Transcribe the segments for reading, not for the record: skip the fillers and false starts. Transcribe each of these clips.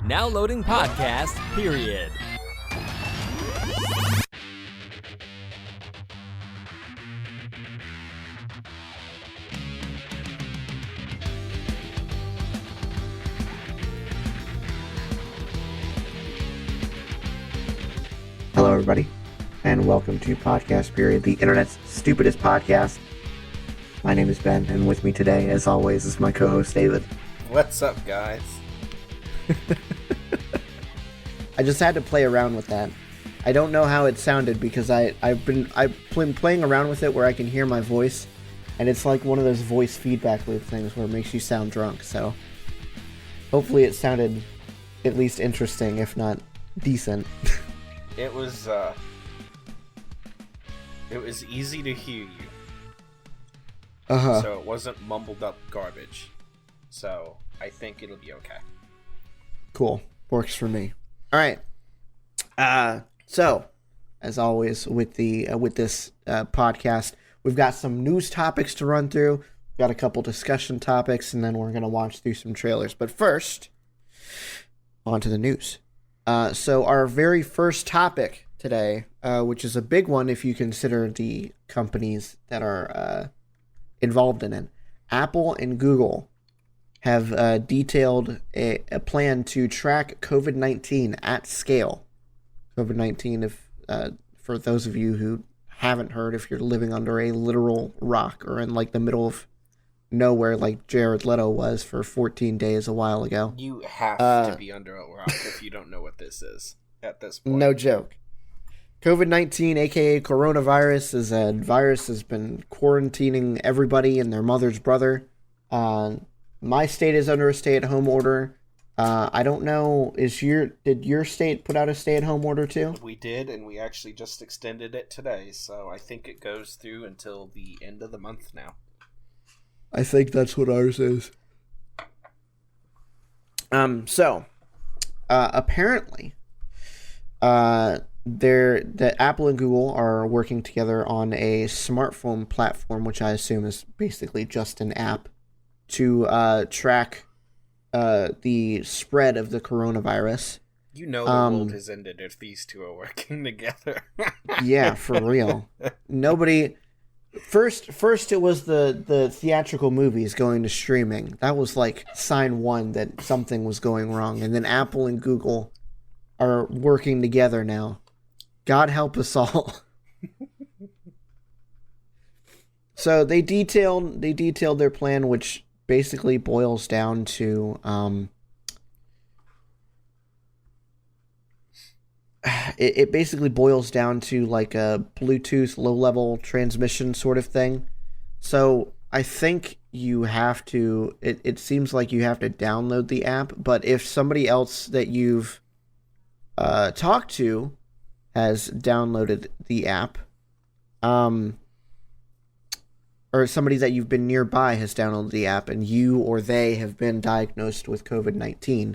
Now loading podcast, period. Hello, everybody, and welcome to Podcast Period, the internet's stupidest podcast. My name is Ben, and with me today, as always, is my co-host David. What's up, guys? I just had to play around with that. I don't know how it sounded because I've been playing around with it where I can hear my voice, and it's like one of those voice feedback loop things where it makes you sound drunk. So hopefully it sounded at least interesting, if not decent. It was easy to hear you. So it wasn't mumbled up garbage. So I think it'll be okay. Cool. Works for me. All right. So, as always, with this podcast, we've got some news topics to run through. We've got a couple discussion topics, and then we're going to watch through some trailers. But first, on to the news. So our very first topic today, which is a big one if you consider the companies that are involved in it, Apple and Google have detailed a plan to track COVID-19 at scale. COVID-19, if for those of you who haven't heard, if you're living under a literal rock or in like the middle of nowhere like Jared Leto was for 14 days a while ago. You have to be under a rock if you don't know what this is at this point. No joke. COVID-19, aka coronavirus, is a virus has been quarantining everybody and their mother's brother. My state is under a stay-at-home order. I don't know, did your state put out a stay-at-home order too? We did, and we actually just extended it today, so I think it goes through until the end of the month now. I think that's what ours is. Apparently, the Apple and Google are working together on a smartphone platform, which I assume is basically just an app, to track the spread of the coronavirus. You know the world has ended if these two are working together. Yeah, for real. Nobody... First it was the theatrical movies going to streaming. That was like sign one that something was going wrong. And then Apple and Google are working together now. God help us all. So they detailed their plan, which basically boils down to it basically boils down to like a Bluetooth low-level transmission sort of thing. So I think you have to, it seems like you have to download the app, but if somebody else that you've talked to has downloaded the app, or somebody that you've been nearby has downloaded the app, and you or they have been diagnosed with COVID-19,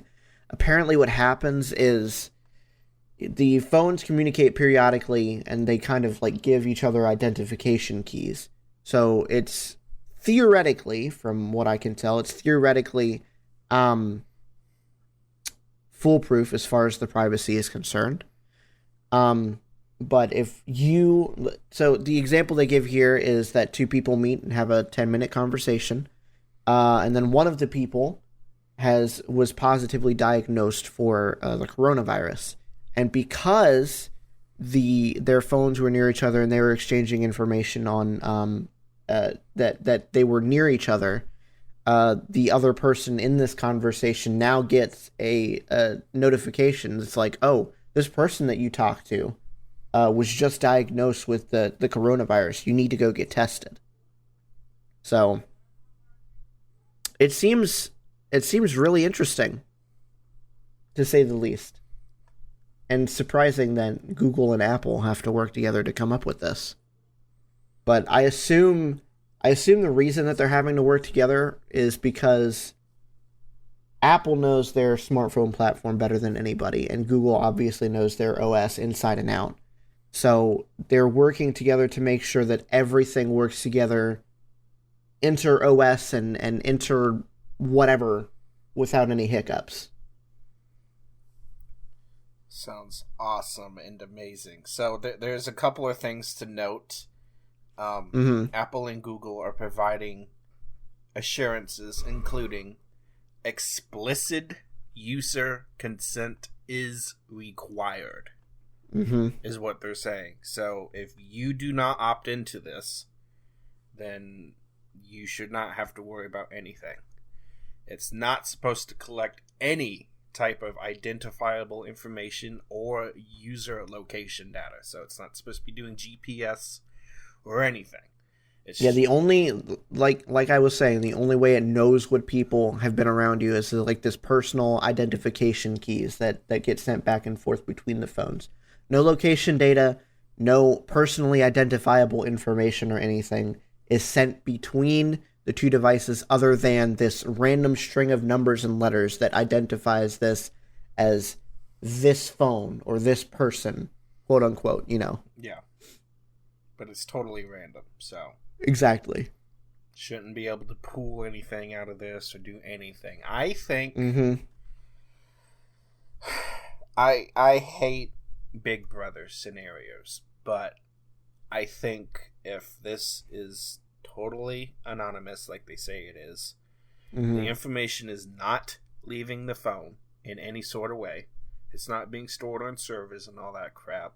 apparently what happens is the phones communicate periodically, and they kind of like give each other identification keys. So it's theoretically, from what I can tell, it's theoretically foolproof as far as the privacy is concerned. But if so the example they give here is that two people meet and have a 10-minute conversation, and then one of the people was positively diagnosed for the coronavirus. And because their phones were near each other and they were exchanging information on that they were near each other, the other person in this conversation now gets a notification. It's like, oh, this person that you talked to was just diagnosed with the coronavirus. You need to go get tested. So it seems really interesting, to say the least. And surprising that Google and Apple have to work together to come up with this. But I assume the reason that they're having to work together is because Apple knows their smartphone platform better than anybody, and Google obviously knows their OS inside and out. So they're working together to make sure that everything works together, inter OS and inter whatever, without any hiccups. Sounds awesome and amazing. So there's a couple of things to note. Apple and Google are providing assurances, including explicit user consent is required, is what they're saying. So if you do not opt into this, then you should not have to worry about anything. It's not supposed to collect any type of identifiable information or user location data. So it's not supposed to be doing GPS or anything. The only, like I was saying, the only way it knows what people have been around you is like this personal identification keys that get sent back and forth between the phones. No location data, no personally identifiable information or anything is sent between the two devices other than this random string of numbers and letters that identifies this as this phone or this person, quote unquote, Yeah. But it's totally random, so. Exactly. Shouldn't be able to pull anything out of this or do anything. I think I hate Big Brother scenarios, but I think if this is totally anonymous like they say it is, the information is not leaving the phone in any sort of way. It's not being stored on servers and all that crap.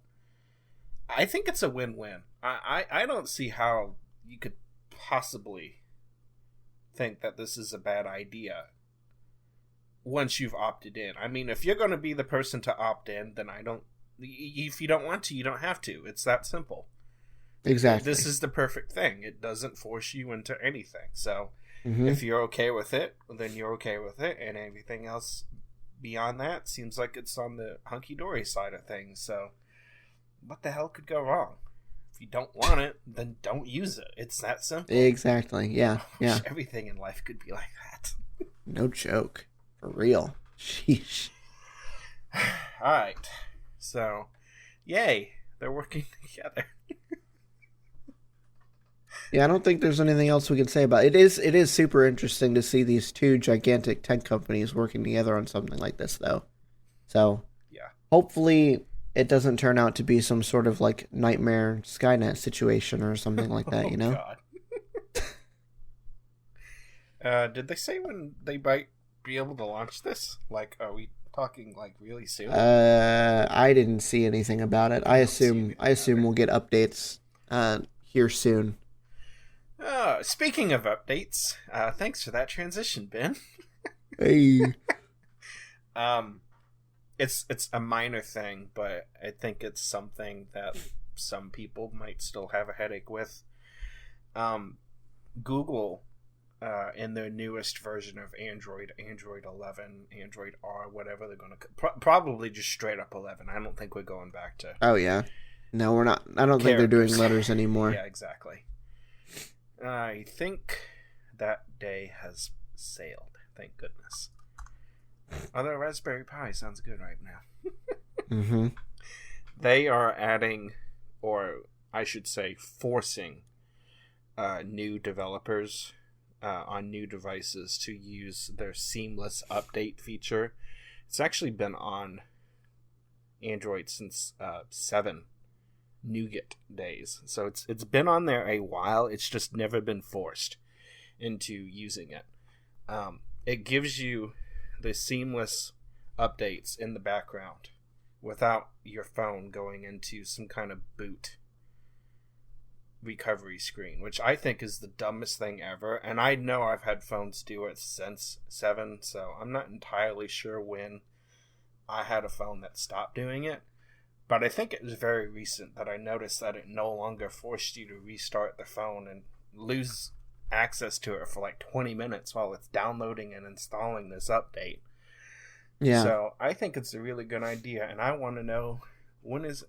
I think it's a win-win. I don't see how you could possibly think that this is a bad idea once you've opted in. I mean, if you're going to be the person to opt in, then if you don't want to, you don't have to. It's that simple. Exactly. This is the perfect thing. It doesn't force you into anything. So if you're okay with it, then you're okay with it, and everything else beyond that seems like it's on the hunky-dory side of things. So what the hell could go wrong? If you don't want it, then don't use it. It's that simple. Exactly. Yeah. Yeah. Everything in life could be like that. No joke. For real. Sheesh. All right. So, yay. They're working together. Yeah, I don't think there's anything else we can say about it. It is super interesting to see these two gigantic tech companies working together on something like this, though. So, yeah. Hopefully it doesn't turn out to be some sort of like nightmare Skynet situation or something like that, you know? God. Did they say when they might be able to launch this? Like, are we talking like really soon? I didn't see anything about it. I assume we'll get updates here soon. Speaking of updates, thanks for that transition, Ben. Hey. It's a minor thing, but I think it's something that some people might still have a headache with. Google, in their newest version of Android 11, Android R, whatever they're going to... probably just straight up 11. I don't think we're going back to... Oh, yeah. No, we're not. I don't think they're doing letters anymore. Yeah, exactly. I think that day has sailed. Thank goodness. Although Raspberry Pi sounds good right now. They are adding, or I should say forcing, new developers on new devices to use their seamless update feature. It's actually been on Android since 7 Nougat days. So it's been on there a while. It's just never been forced into using it. It gives you the seamless updates in the background without your phone going into some kind of boot recovery screen, which I think is the dumbest thing ever. And I know I've had phones do it since 7, so I'm not entirely sure when I had a phone that stopped doing it. But I think it was very recent that I noticed that it no longer forced you to restart the phone and lose access to it for like 20 minutes while it's downloading and installing this update. Yeah. So I think it's a really good idea, and I want to know, when is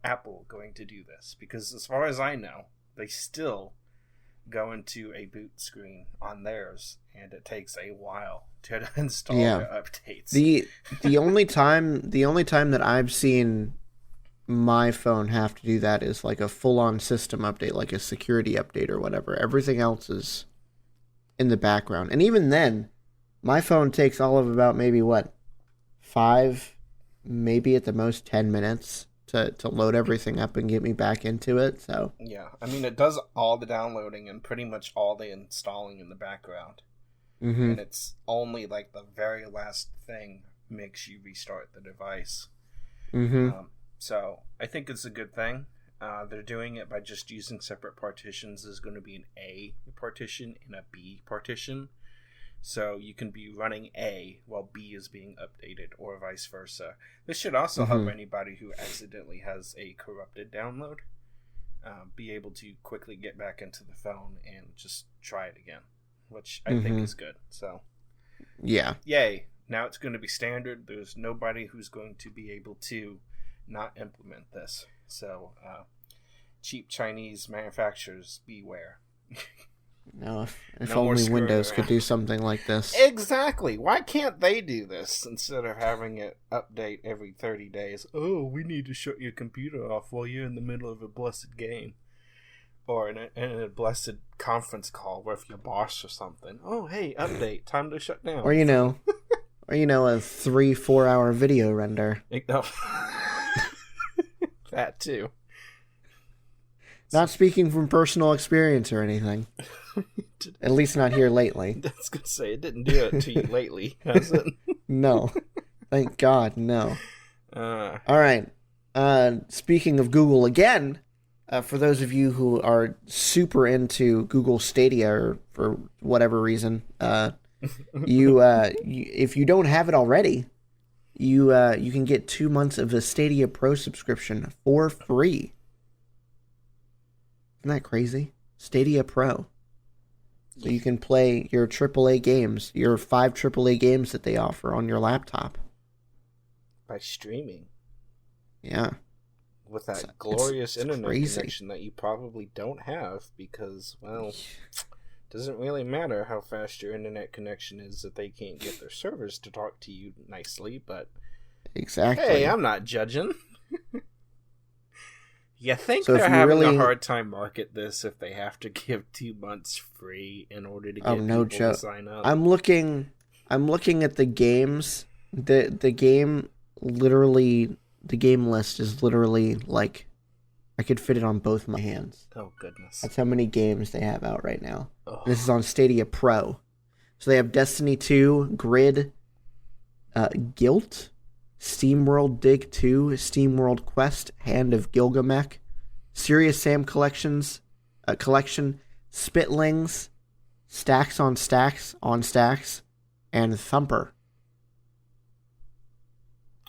Apple going to do this? Because as far as I know, they still go into a boot screen on theirs, and it takes a while to install their updates. The only time that I've seen my phone have to do that is like a full-on system update, like a security update or whatever. Everything else is in the background, and even then, my phone takes all of about maybe 5 maybe at the most 10 minutes to load everything up and get me back into it. So Yeah, I mean, it does all the downloading and pretty much all the installing in the background. mm-hmm. And it's only like the very last thing makes you restart the device. Mm-hmm. So I think it's a good thing. They're doing it by just using separate partitions. There's going to be an A partition and a B partition. So you can be running A while B is being updated, or vice versa. This should also help anybody who accidentally has a corrupted download be able to quickly get back into the phone and just try it again, which I think is good. So yeah, yay. Now it's going to be standard. There's nobody who's going to be able to not implement this. So cheap Chinese manufacturers, beware. no, if No more only screwing Windows around. could do something like this. Exactly. Why can't they do this instead of having it update every 30 days? Oh, we need to shut your computer off while you're in the middle of a blessed game. Or in a blessed conference call with your boss or something. Oh, hey, update. Time to shut down. Or a 3-4 hour video render. That too. Not speaking from personal experience or anything. At least not here lately. I was going to say, it didn't do it to you lately, has it? No. Thank God, no. Uh, All right. Speaking of Google again, for those of you who are super into Google Stadia or for whatever reason, you if you don't have it already, you can get 2 months of a Stadia Pro subscription for free. Isn't that crazy? Stadia Pro. So you can play your AAA games, your 5 AAA games that they offer on your laptop. by streaming. Yeah. With that glorious internet crazy. connection that you probably don't have because, well, it doesn't really matter how fast your internet connection is if they can't get their servers to talk to you nicely, but Exactly. hey, I'm not judging. You think So if they're you having really- a hard time market this if they have to give 2 months free in order to get no people joke. to sign up? I'm looking at the games. The game list is literally like I could fit it on both my hands. Oh, goodness. That's how many games they have out right now. Oh. This is on Stadia Pro. So they have Destiny 2, Grid, Guilt, SteamWorld Dig 2, SteamWorld Quest, Hand of Gilgamesh, Serious Sam collection, Spitlings, Stacks on Stacks, and Thumper.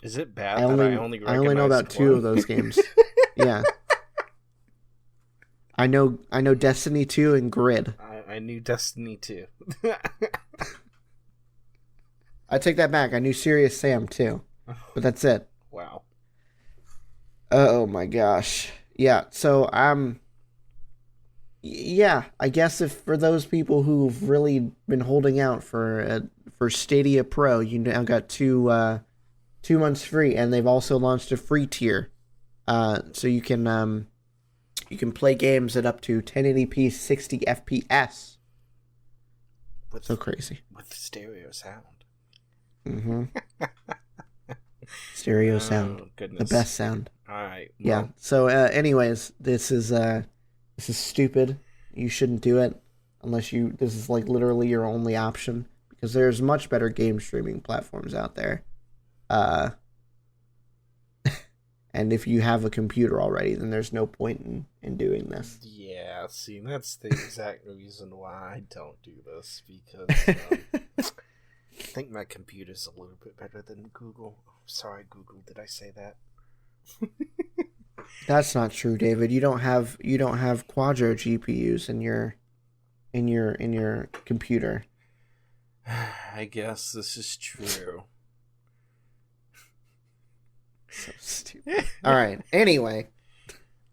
Is it bad I only know about recognized 2 one? of those games. Yeah. I know Destiny 2 and Grid. I knew Destiny 2. I take that back. I knew Serious Sam too. But that's it. Wow. Oh my gosh. Yeah, so yeah, I guess if for those people who've really been holding out for Stadia Pro, you now got 2 months free, and they've also launched a free tier. So you can play games at up to 1080p 60 FPS. So crazy. With stereo sound. Mm-hmm. Stereo sound. Oh, goodness. The best sound. All right. Yeah. Well, So, anyways, this is stupid. You shouldn't do it unless this is like literally your only option, because there's much better game streaming platforms out there. And if you have a computer already, then there's no point in doing this. yeah, see, that's the exact reason why I don't do this, because I think my computer's a little bit better than Google. Sorry, Google, did I say that? That's not true, David. You don't have Quadro GPUs in your computer. I guess this is true. So stupid. All right. Anyway,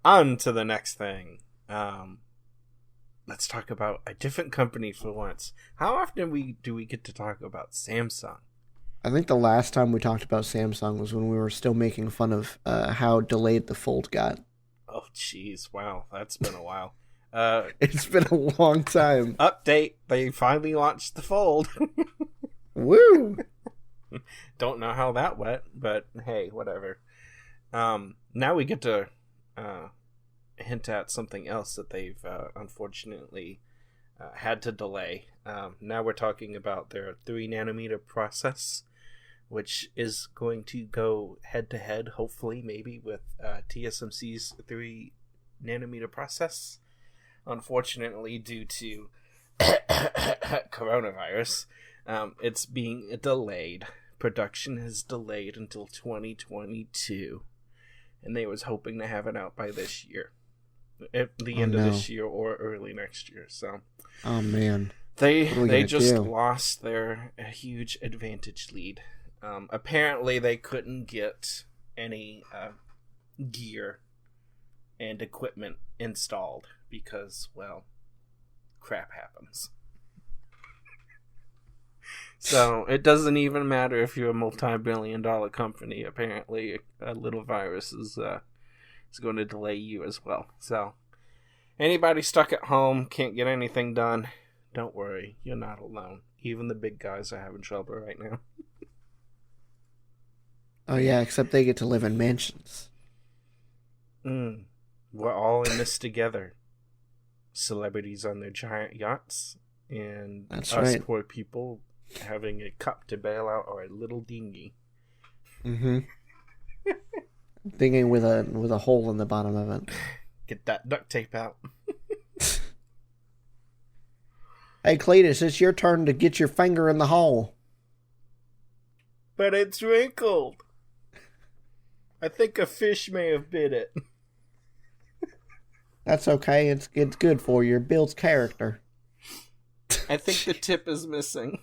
On to the next thing. Let's talk about a different company for once. How often do we get to talk about Samsung? I think the last time we talked about Samsung was when we were still making fun of how delayed the Fold got. Oh, jeez. Wow, that's been a while. It's been a long time. Update. They finally launched the Fold. Woo! Don't know how that went, but hey, whatever. Now we get to hint at something else that they've unfortunately had to delay. Now we're talking about their 3nm process, which is going to go head-to-head, hopefully, maybe, with TSMC's 3nm process. Unfortunately, due to coronavirus, it's being delayed. Production is delayed until 2022, and they was hoping to have it out by this year, at the end of this year or early next year. So, oh man, they just lost their huge advantage lead. Apparently, they couldn't get any gear and equipment installed because, well, crap happens. So it doesn't even matter if you're a multi-billion-dollar company. Apparently, a little virus is going to delay you as well. So anybody stuck at home, can't get anything done, don't worry, you're not alone. Even the big guys are having trouble right now. Oh yeah, except they get to live in mansions. We're all in this together. Celebrities on their giant yachts, and That's us right. poor people having a cup to bail out or a little dinghy. Mm-hmm. Dinghy with a hole in the bottom of it. Get that duct tape out. Hey Cletus, it's your turn to get your finger in the hole. But it's wrinkled. I think a fish may have bit it. That's okay. It's good for you. It builds character. I think the tip is missing.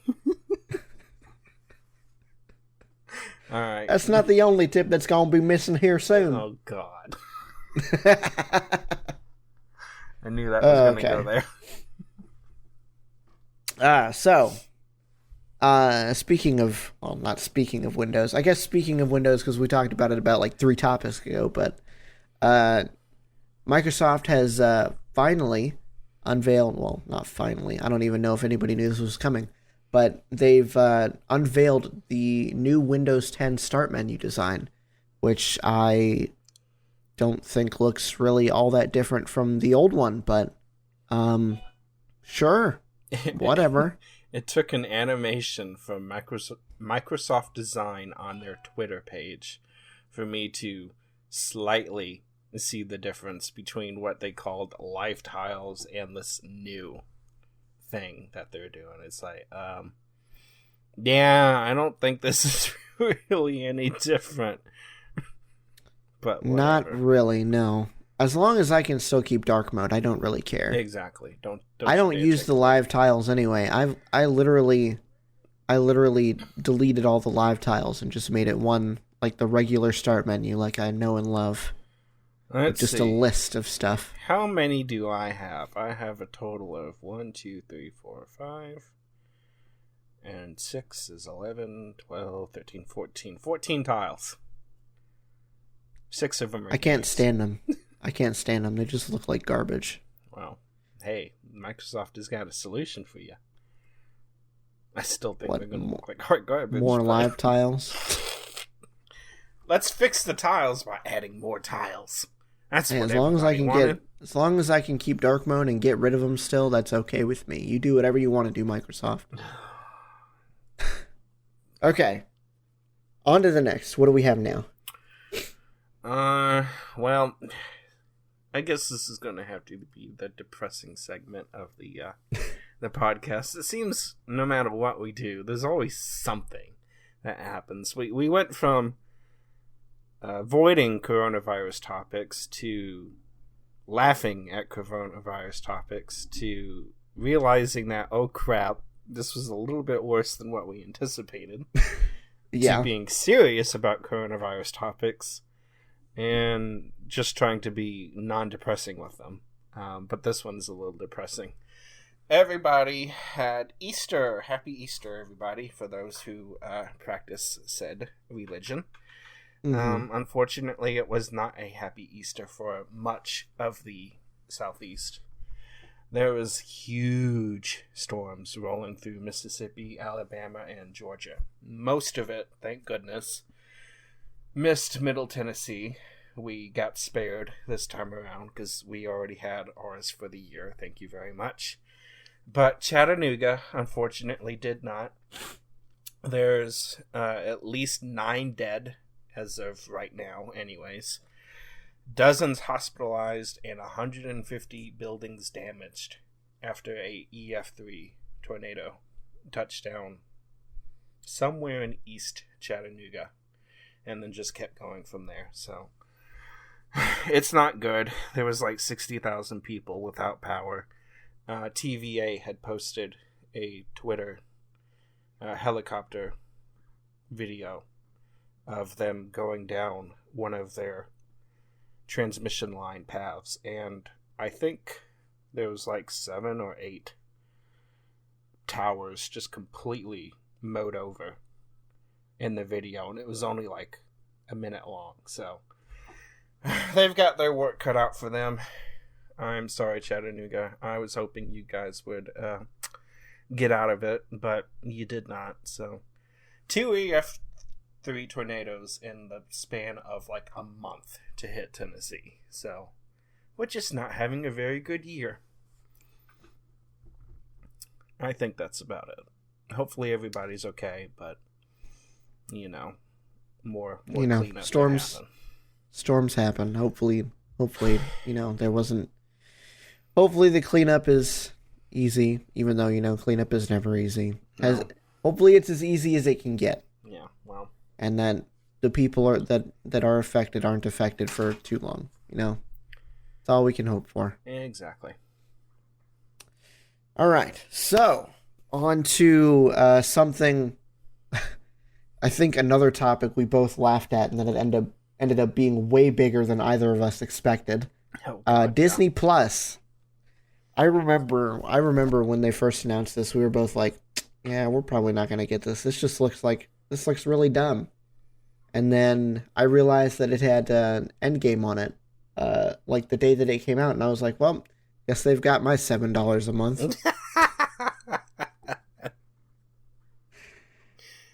Alright. That's not the only tip that's going to be missing here soon. Oh, God. I knew that was going to go there. Speaking of, well, not speaking of Windows, I guess speaking of Windows, because we talked about it about like 3 topics ago, but Microsoft has finally unveiled, well, not finally, I don't even know if anybody knew this was coming, but they've unveiled the new Windows 10 Start menu design, which I don't think looks really all that different from the old one, but sure, whatever. It took an animation from Microsoft Design on their Twitter page for me to slightly see the difference between what they called live tiles and this new thing that they're doing. It's like, yeah, I don't think this is really any different. But whatever. Not really, no. As long as I can still keep dark mode, I don't really care. Exactly. I don't use the live tiles anyway. I literally deleted all the live tiles and just made it one, like the regular start menu, like I know and love. Let's just see. A list of stuff. How many do I have? I have a total of 1, 2, 3, 4, 5. And 6 is 11, 12, 13, 14. 14 tiles. 6 of them are I can't stand them. I can't stand them. They just look like garbage. Well, hey, Microsoft has got a solution for you. I still think they're going to look like hard garbage. More live tiles? Let's fix the tiles by adding more tiles. That's what as long as I can wanted. as long as I can keep dark mode and get rid of them still, that's okay with me. You do whatever you want to do, Microsoft. Okay. On to the next. What do we have now? Well, I guess this is going to have to be the depressing segment of the podcast. It seems no matter what we do, there's always something that happens. We went from avoiding coronavirus topics to laughing at coronavirus topics to realizing that, oh crap, this was a little bit worse than what we anticipated. Yeah. To being serious about coronavirus topics and just trying to be non-depressing with them. But this one's a little depressing. Everybody had Easter. Happy Easter, everybody, for those who practice said religion. Mm-hmm. Unfortunately, it was not a happy Easter for much of the Southeast. there was huge storms rolling through Mississippi, Alabama, and Georgia. Most of it, thank goodness, missed Middle Tennessee. We got spared this time around because we already had ours for the year. Thank you very much. But Chattanooga, unfortunately, did not. There's at least 9 dead as of right now, anyways. Dozens hospitalized and 150 buildings damaged after a EF3 tornado touched down somewhere in East Chattanooga and then just kept going from there. So it's not good. There was like 60,000 people without power. TVA had posted a Twitter helicopter video of them going down one of their transmission line paths, and I think there was like 7 or 8 towers just completely mowed over in the video, and it was only like a minute long. So they've got their work cut out for them. I'm sorry, Chattanooga. I was hoping you guys would get out of it, but you did not. So 2 EF3 tornadoes in the span of like a month to hit Tennessee. So we're just not having a very good year. I think that's about it. Hopefully everybody's okay, but more cleanup storms happen. Hopefully, there wasn't. Hopefully the cleanup is easy, even though cleanup is never easy. No. Hopefully it's as easy as it can get. Yeah, well. And that the people that are affected aren't affected for too long. That's all we can hope for. Exactly. All right, so on to something. I think another topic we both laughed at, and then it ended up being way bigger than either of us expected. Oh, God, Disney Plus. I remember when they first announced this, we were both like, "Yeah, we're probably not going to get this. This looks really dumb." And then I realized that it had an Endgame on it, like the day that it came out, and I was like, "Well, guess they've got my $7 a month."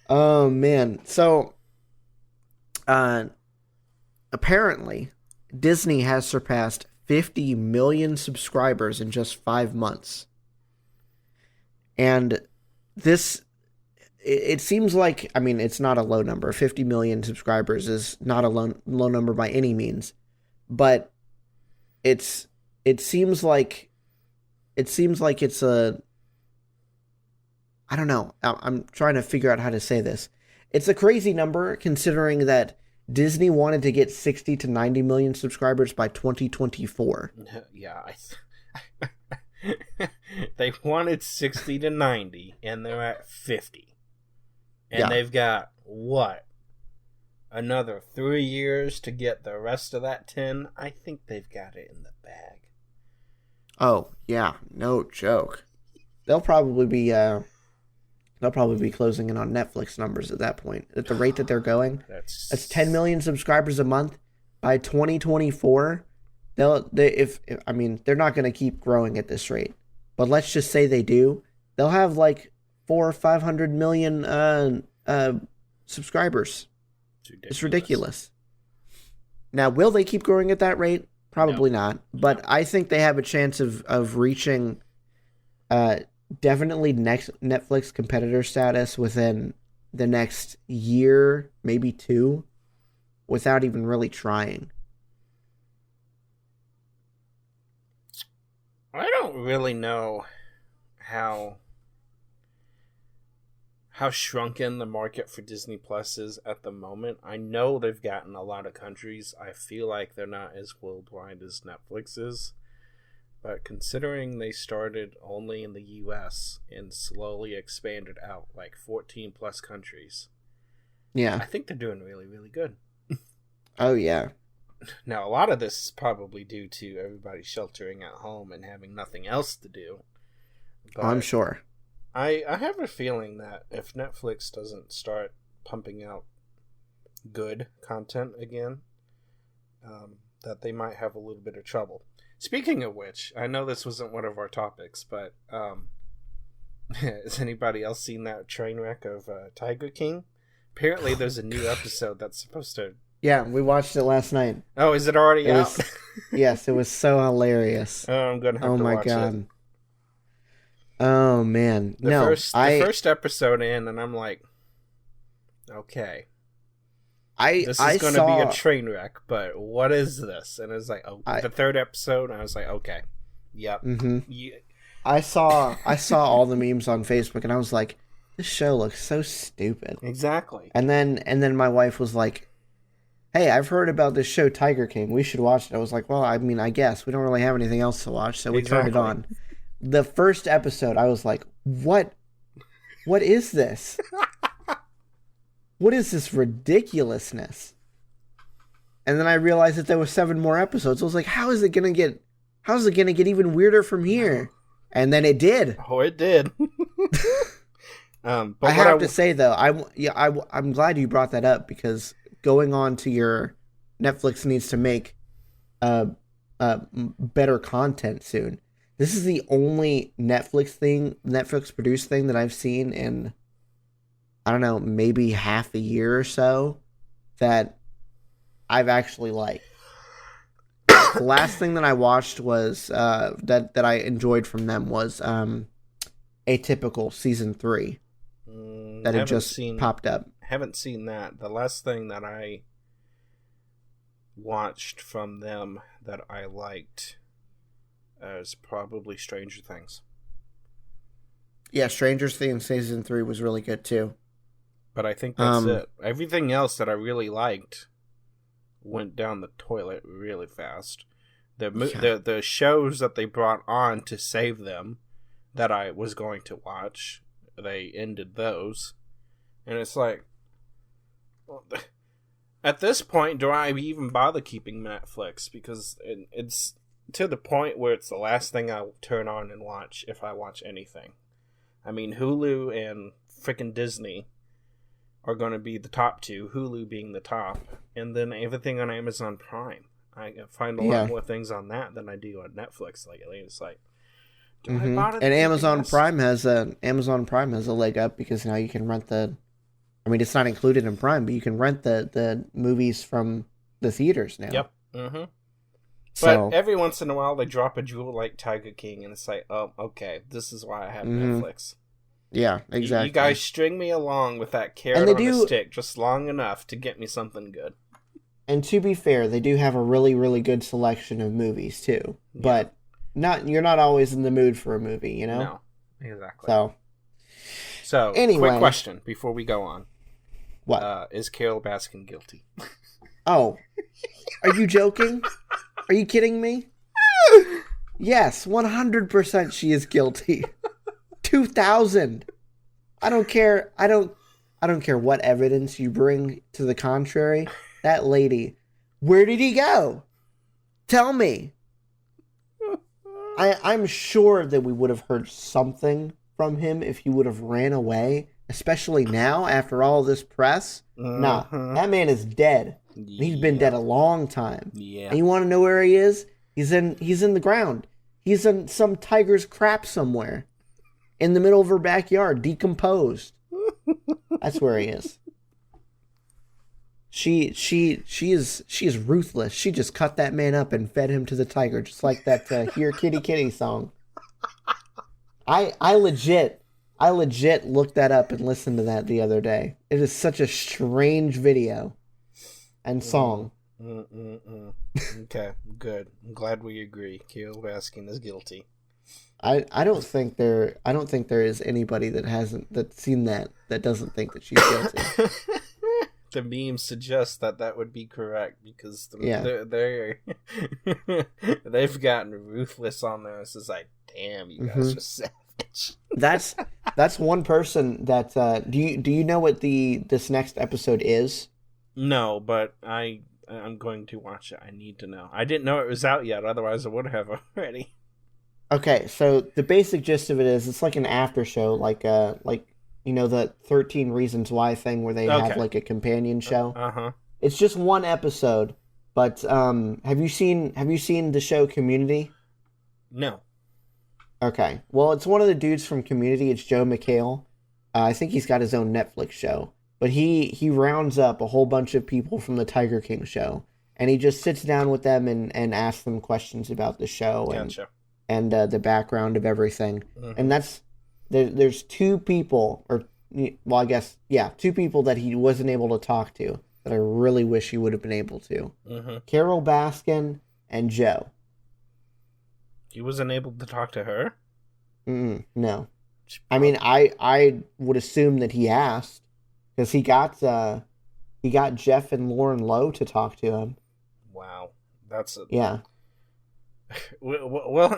Oh man! So, apparently, Disney has surpassed 50 million subscribers in just 5 months. And this, it seems like, it's not a low number. 50 million subscribers is not a low number by any means. But it seems like it's a, I don't know. I'm trying to figure out how to say this. It's a crazy number considering that Disney wanted to get 60 to 90 million subscribers by 2024. Yeah. They wanted 60 to 90, and they're at 50. And they've got, what? Another 3 years to get the rest of that 10? I think they've got it in the bag. Oh, yeah. No joke. They'll probably be closing in on Netflix numbers at that point. At the rate that they're going, that's 10 million subscribers a month by 2024. They're not going to keep growing at this rate, but let's just say they do. They'll have like 400 or 500 million subscribers. It's ridiculous. Now, will they keep growing at that rate? Probably not. But I think they have a chance of reaching definitely next Netflix competitor status within the next year, maybe 2, without even really trying. I don't really know how shrunken the market for Disney Plus is at the moment. I know they've gotten a lot of countries. I feel like they're not as worldwide as Netflix is. But considering they started only in the US and slowly expanded out like 14 plus countries. Yeah. I think they're doing really, really good. Oh, yeah. Now, a lot of this is probably due to everybody sheltering at home and having nothing else to do. But I'm sure. I have a feeling that if Netflix doesn't start pumping out good content again, that they might have a little bit of trouble. Speaking of which, I know this wasn't one of our topics, but has anybody else seen that train wreck of Tiger King? Apparently, there's a new episode that's supposed to. Yeah, we watched it last night. Oh, is it already out? Yes, it was so hilarious. Oh, I'm gonna have to watch it. Oh man, The first episode in, and I'm like, okay, this is going to be a train wreck. But what is this? And it's like, the third episode, and I was like, okay, yep. Mm-hmm. Yeah. I saw all the memes on Facebook, and I was like, this show looks so stupid. Exactly. And then my wife was like, hey, I've heard about this show Tiger King. We should watch it. I was like, well, I mean, I guess we don't really have anything else to watch, so we turned it on. The first episode, I was like, what is this? What is this ridiculousness? And then I realized that there were 7 more episodes. I was like, how is it gonna get even weirder from here? And then it did. Oh, it did. But I have to say though, I'm glad you brought that up, because going on to your Netflix needs to make better content soon. This is the only Netflix produced thing that I've seen in, I don't know, maybe half a year or so that I've actually liked. The last thing that I watched was that I enjoyed from them was Atypical Season 3 that had just popped up. Haven't seen that. The last thing that I watched from them that I liked is probably Stranger Things. Yeah, Stranger Things Season 3 was really good too. But I think that's it. Everything else that I really liked went down the toilet really fast. The shows that they brought on to save them that I was going to watch, they ended those. And it's like, well, at this point, do I even bother keeping Netflix? Because it's to the point where it's the last thing I turn on and watch if I watch anything. I mean, Hulu and frickin' Disney are going to be the top 2, Hulu being the top, and then everything on Amazon Prime. I find a lot more things on that than I do on Netflix lately. It's like, do I bother? And Amazon Prime has a leg up, because now you can rent I mean, it's not included in Prime, but you can rent the movies from the theaters now. Yep. Mm-hmm. So, but every once in a while, they drop a jewel like Tiger King, and it's like, oh, okay, this is why I have Netflix. Yeah, exactly. You guys string me along with that carrot on the stick just long enough to get me something good. And to be fair, they do have a really, really good selection of movies too. Yeah. But you're not always in the mood for a movie, you know? No, exactly. So anyway, quick question before we go on. What? Is Carol Baskin guilty? Oh, are you joking? Are you kidding me? Yes, 100% she is guilty. 2000. I don't care. I don't care what evidence you bring to the contrary. That lady, where did he go? Tell me. I'm sure that we would have heard something from him if he would have ran away, especially now after all this press. Nah, that man is dead. Yeah. He's been dead a long time. Yeah. And you want to know where he is? He's in the ground. He's in some tiger's crap somewhere, in the middle of her backyard, decomposed. That's where he is. She is ruthless. She just cut that man up and fed him to the tiger, just like that "Here Kitty Kitty" song. I legit looked that up and listened to that the other day. It is such a strange video and song. Okay, good. I'm glad we agree. Carol Baskin is guilty. I don't think there is anybody that's seen that doesn't think that she's guilty. The memes suggest that would be correct, because they've gotten ruthless on there. It's just like, damn, you guys are savage. That's one person that do you know what this next episode is? No, but I'm going to watch it. I need to know. I didn't know it was out yet, otherwise I would have already. Okay, so the basic gist of it is it's like an after show, like you know, the 13 Reasons Why thing where they have like a companion show. Uh-huh. It's just one episode But have you seen the show Community? No. Okay. Well, it's one of the dudes from Community. It's Joe McHale. I think he's got his own Netflix show. But he rounds up a whole bunch of people from the Tiger King show, and he just sits down with them and asks them questions about the show Gotcha. and the background of everything. Mm-hmm. And that's there's two people, or well, I guess two people that he wasn't able to talk to that I really wish he would have been able to. Mm-hmm. Carol Baskin and Joe. He wasn't able to talk to her? No. I mean, I would assume that he asked, because he got Jeff and Lauren Lowe to talk to him. Wow, that's yeah. Well,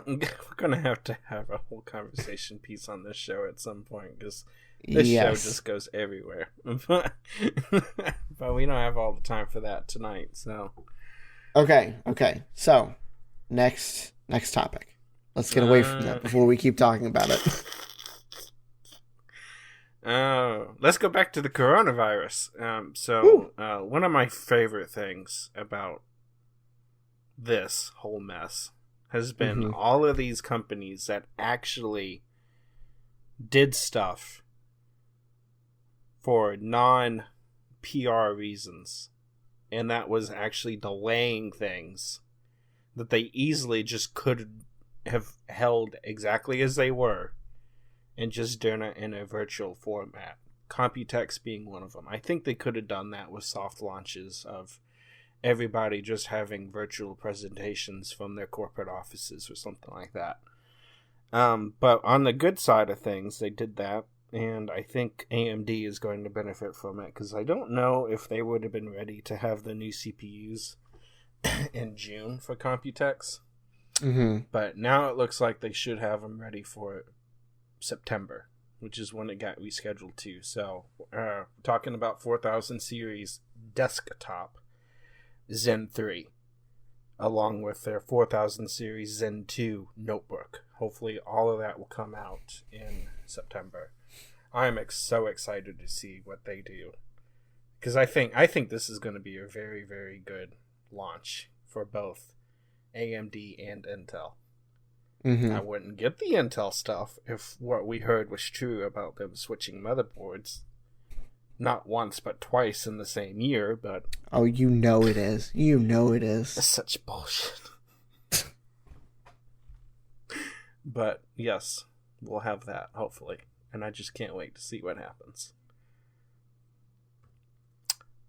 we're gonna have to have a whole conversation piece on this show at some point, because this show just goes everywhere. But we don't have all the time for that tonight. So okay. So next topic. Let's get away from that before we keep talking about it. Let's go back to the coronavirus. One of my favorite things about this whole mess has been all of these companies that actually did stuff for non-PR reasons, and that was actually delaying things that they easily just could have held exactly as they were and just done it in a virtual format. Computex being one of them. I think they could have done that with soft launches of everybody just having virtual presentations from their corporate offices or something like that. But on the good side of things, they did that, and I think AMD is going to benefit from it, because I don't know if they would have been ready to have the new CPUs in June for Computex. But now it looks like they should have them ready for September, which is when it got rescheduled to. So, talking about 4000 series desktop Zen 3, along with their 4000 series Zen 2 notebook. Hopefully all of that will come out in September. I am so excited to see what they do, because I think this is going to be a very, very good launch for both AMD and Intel. I wouldn't get the Intel stuff if what we heard was true about them switching motherboards. Not once, but twice in the same year, but... Oh, you know it is. You know it is. That's such bullshit. But, yes, we'll have that, hopefully. And I just can't wait to see what happens.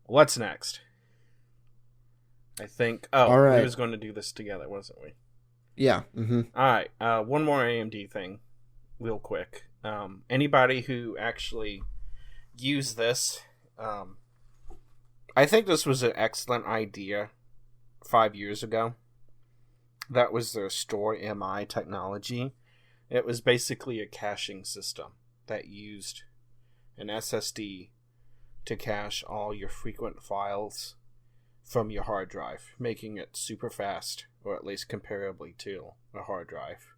What's next? I think... Oh, all right. We was going to do this together, wasn't we? Yeah. Alright, one more AMD thing, real quick. Anybody who actually used this, I think this was an excellent idea 5 years ago. That was their Store MI technology. It was basically a caching system that used an SSD to cache all your frequent files from your hard drive, making it super fast, or at least comparably to a hard drive,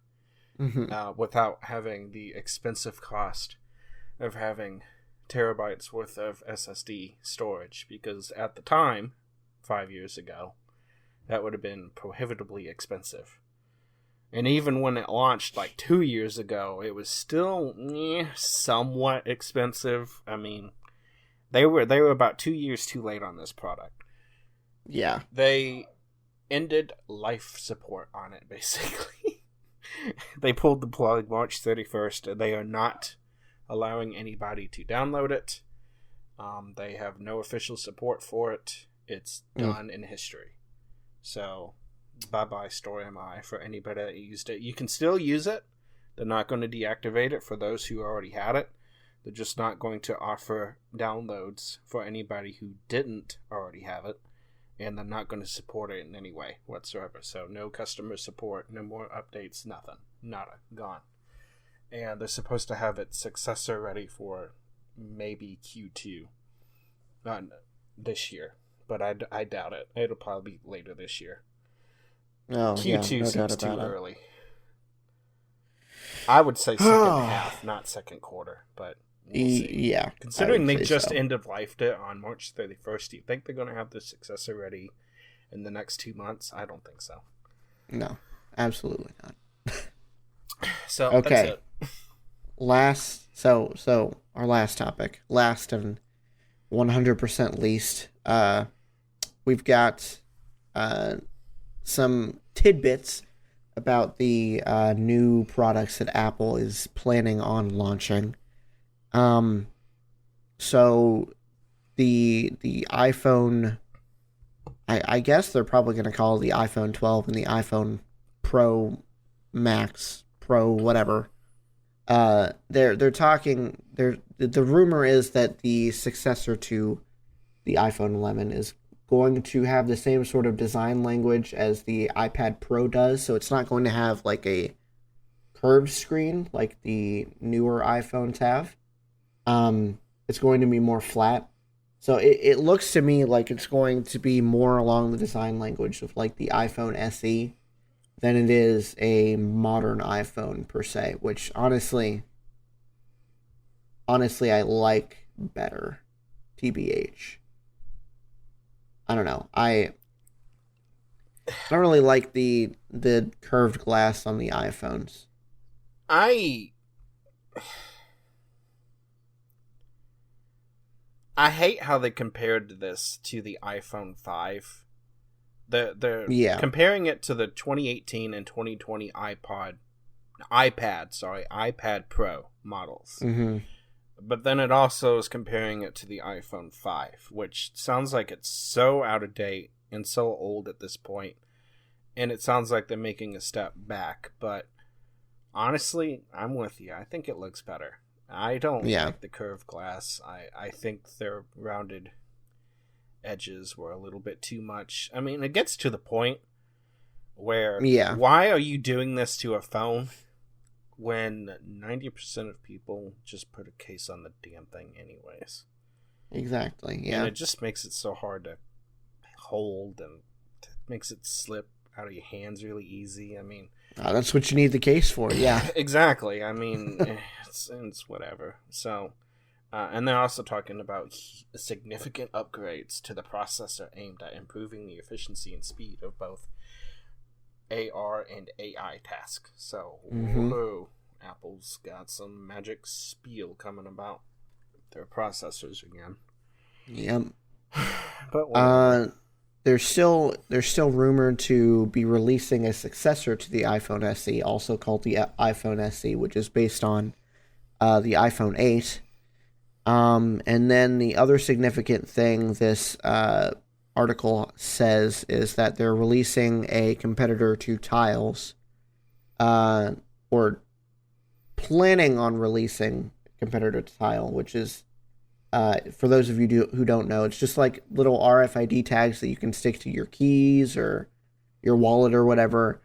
without having the expensive cost of having terabytes worth of SSD storage, because at the time, 5 years ago, that would have been prohibitively expensive. And even when it launched like 2 years ago, it was still somewhat expensive. I mean, they were about 2 years too late on this product. Yeah. They ended life support on it, basically. They pulled the plug March 31st. They are not allowing anybody to download it. They have no official support for it. It's done in history. So, bye-bye Store MI for anybody that used it. You can still use it. They're not going to deactivate it for those who already had it. They're just not going to offer downloads for anybody who didn't already have it. And they're not going to support it in any way whatsoever. So no customer support, no more updates, nothing. Nada. Gone. And they're supposed to have its successor ready for maybe Q2 this year. But I doubt it. It'll probably be later this year. Oh, Q2 no seems too early. I would say second half, not second quarter. But we'll see. Yeah. Considering they just end of lifed it on March 31st, do you think they're going to have the successor ready in the next 2 months? I don't think so. No, absolutely not. So okay. That's it. So our last topic, last and 100% least, we've got some tidbits about the new products that Apple is planning on launching. So the iPhone, I guess they're probably going to call it the iPhone 12 and the iPhone Pro Max, Pro whatever. They're talking. The rumor is that the successor to the iPhone 11 is going to have the same sort of design language as the iPad Pro does. So it's not going to have like a curved screen like the newer iPhones have. It's going to be more flat. So it looks to me like it's going to be more along the design language of like the iPhone SE than it is a modern iPhone per se, which honestly I like better, TBH. I don't know. I don't really like the curved glass on the iPhones. I hate how they compared this to the iPhone 5. They're comparing it to the 2018 and 2020 iPad Pro models. Mm-hmm. But then it also is comparing it to the iPhone 5, which sounds like it's so out of date and so old at this point. And it sounds like they're making a step back. But honestly, I'm with you. I think it looks better. I don't like the curved glass. I think their rounded edges were a little bit too much. I mean, it gets to the point where why are you doing this to a phone when 90% of people just put a case on the damn thing anyways? Exactly, yeah. And it just makes it so hard to hold and makes it slip out of your hands really easy. I mean... that's what you need the case for, yeah. Exactly. I mean, it's whatever. So, and they're also talking about significant upgrades to the processor aimed at improving the efficiency and speed of both AR and AI tasks. So, whoa, Apple's got some magic spiel coming about their processors again. Yep. But they're still rumored to be releasing a successor to the iPhone SE, also called the iPhone SE, which is based on the iPhone 8. And then the other significant thing this article says is that they're releasing a competitor to Tiles, or planning on releasing a competitor to Tile, which is, for those of you who don't know, it's just like little RFID tags that you can stick to your keys or your wallet or whatever,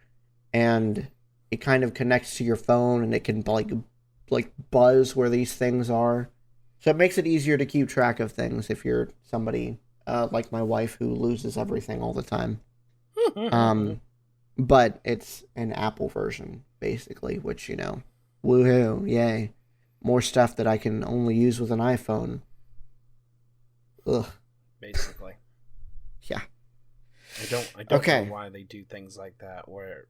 and it kind of connects to your phone, and it can like buzz where these things are. So it makes it easier to keep track of things if you're somebody like my wife who loses everything all the time. But it's an Apple version, basically, which, you know, woohoo, yay. More stuff that I can only use with an iPhone. Ugh. Basically. Yeah. I don't know why they do things like that, where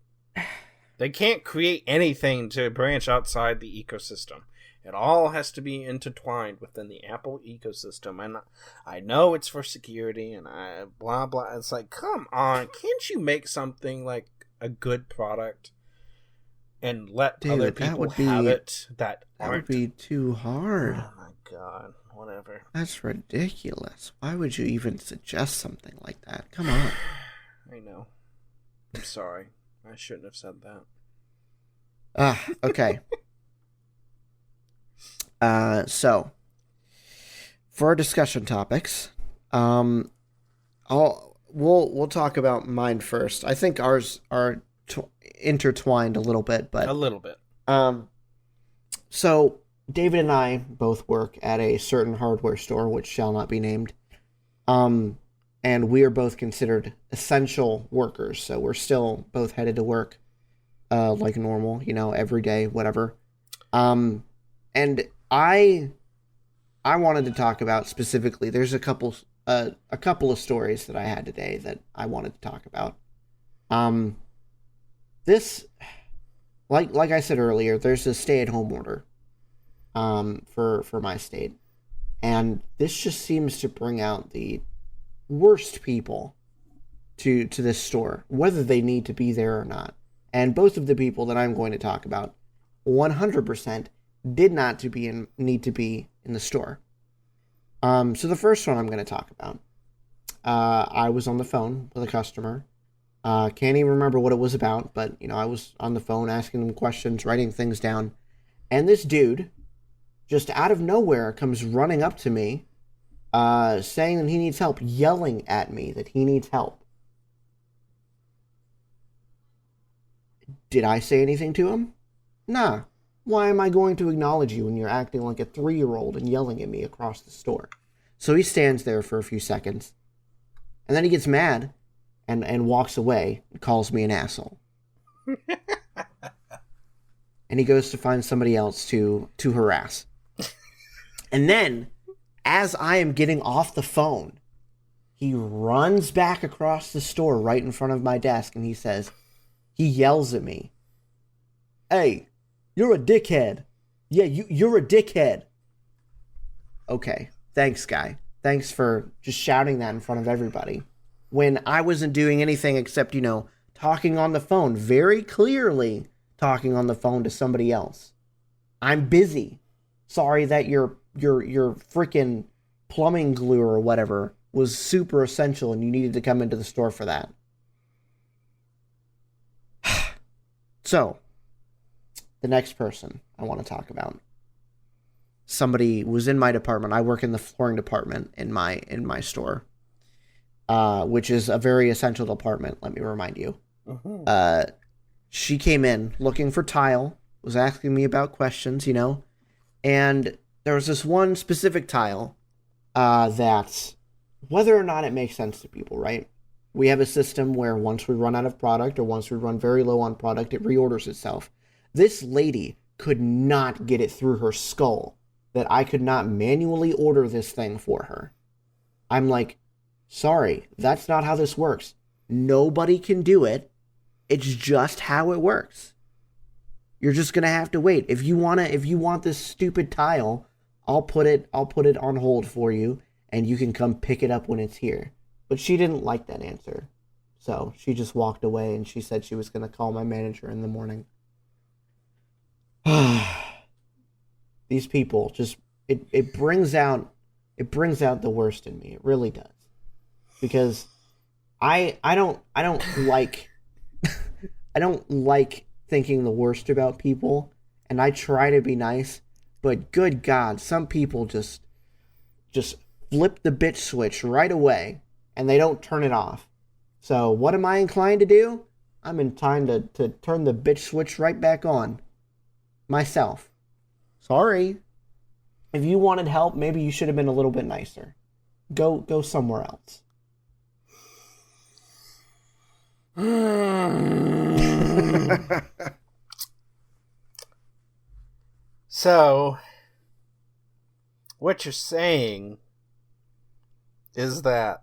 they can't create anything to branch outside the ecosystem. It all has to be intertwined within the Apple ecosystem. And I know it's for security and blah, blah. It's like, come on, can't you make something like a good product and let other people have it that aren't? That would be too hard. Oh my god, whatever. That's ridiculous. Why would you even suggest something like that? Come on. I know. I'm sorry. I shouldn't have said that. Okay. So, for our discussion topics, we'll talk about mine first. I think ours are intertwined a little bit, but a little bit. So David and I both work at a certain hardware store, which shall not be named. And we are both considered essential workers, so we're still both headed to work, like normal, you know, every day, whatever. And I wanted to talk about specifically, there's a couple a couple of stories that I had today that I wanted to talk about. This, like I said earlier, there's a stay-at-home order for my state. And this just seems to bring out the worst people to this store, whether they need to be there or not. And both of the people that I'm going to talk about 100% did not need to be in the store. So the first one I'm going to talk about, I was on the phone with a customer. Can't even remember what it was about, but, I was on the phone asking them questions, writing things down. And this dude, just out of nowhere, comes running up to me, saying that he needs help, yelling at me that he needs help. Did I say anything to him? Nah. Why am I going to acknowledge you when you're acting like a 3-year-old and yelling at me across the store? So he stands there for a few seconds, and then he gets mad and walks away and calls me an asshole. And he goes to find somebody else to harass. And then, as I am getting off the phone, he runs back across the store right in front of my desk, and he yells at me, "Hey, you're a dickhead. Yeah, you're a dickhead." Okay, thanks, guy. Thanks for just shouting that in front of everybody. When I wasn't doing anything except, talking on the phone, very clearly talking on the phone to somebody else. I'm busy. Sorry that your freaking plumbing glue or whatever was super essential and you needed to come into the store for that. So, the next person I want to talk about. Somebody was in my department. I work in the flooring department in my store, which is a very essential department, let me remind you. Uh-huh. She came in looking for tile, was asking me about questions, and there was this one specific tile that, whether or not it makes sense to people, right? We have a system where once we run out of product or once we run very low on product, it reorders itself. This lady could not get it through her skull that I could not manually order this thing for her. I'm like, sorry, that's not how this works. Nobody can do it. It's just how it works. You're just gonna have to wait. If you want this stupid tile, I'll put it on hold for you, and you can come pick it up when it's here. But she didn't like that answer. So she just walked away, and she said she was gonna call my manager in the morning. These people just it brings out the worst in me. It really does. Because I don't like I don't like thinking the worst about people, and I try to be nice, but good God, some people just flip the bitch switch right away and they don't turn it off. So what am I inclined to do? I'm inclined to turn the bitch switch right back on. Myself. Sorry. If you wanted help, maybe you should have been a little bit nicer. Go somewhere else. So, what you're saying is that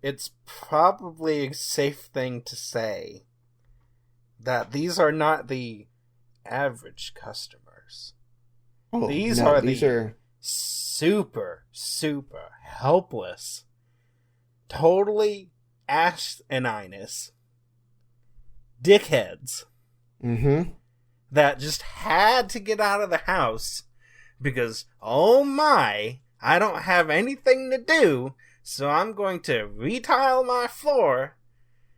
it's probably a safe thing to say that these are not the average customers. Oh, these no, are these the are super helpless, totally asinine dickheads that just had to get out of the house because, oh my, I don't have anything to do, so I'm going to retile my floor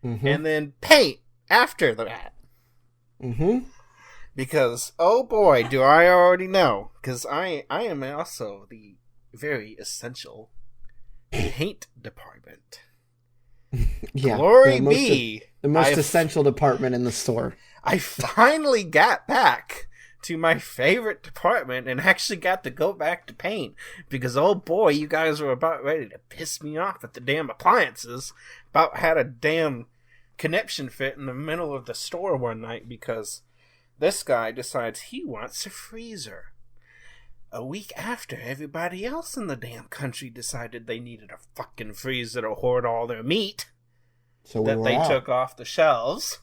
and then paint after that. Because, oh boy, do I already know. Because I am also the very essential paint department. Yeah, Glory be. The most essential department in the store. I finally got back to my favorite department and actually got to go back to paint. Because, oh boy, you guys were about ready to piss me off at the damn appliances. About had a damn connection fit in the middle of the store one night because this guy decides he wants a freezer. a week after everybody else in the damn country decided they needed a fucking freezer to hoard all their meat that they took off the shelves.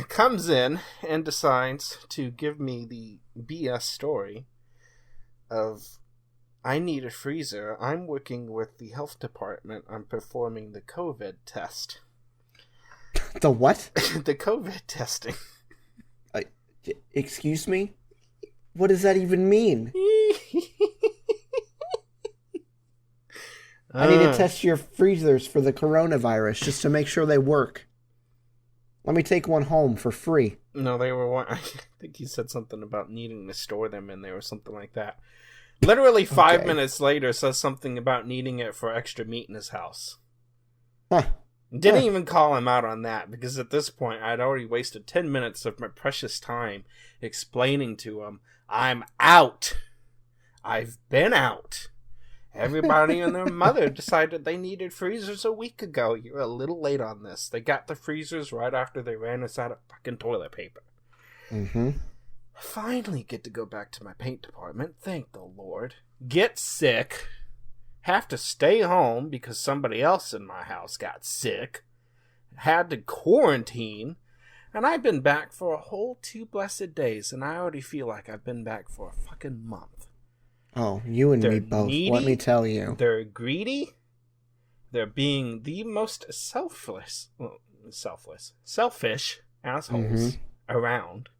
Comes in and decides to give me the BS story of, I need a freezer. I'm working with the health department. I'm performing the COVID test. The what? The COVID testing. Excuse me? What does that even mean? I need to test your freezers for the coronavirus just to make sure they work. Let me take one home for free. No, they were one. I think he said something about needing to store them in there or something like that. Literally 5 minutes later, says something about needing it for extra meat in his house. Didn't even call him out on that, because at this point, I'd already wasted 10 minutes of my precious time explaining to him, I'm out. I've been out. Everybody and their mother decided they needed freezers a week ago. You're a little late on this. They got the freezers right after they ran us out of fucking toilet paper. Finally get to go back to my paint department. Thank the Lord. Get sick. Have to stay home because somebody else in my house got sick. Had to quarantine. And I've been back for a whole 2 blessed days. And I already feel like I've been back for a fucking month. Oh, you and me both. Needy, let me tell you. They're greedy. They're being the most selfish assholes around.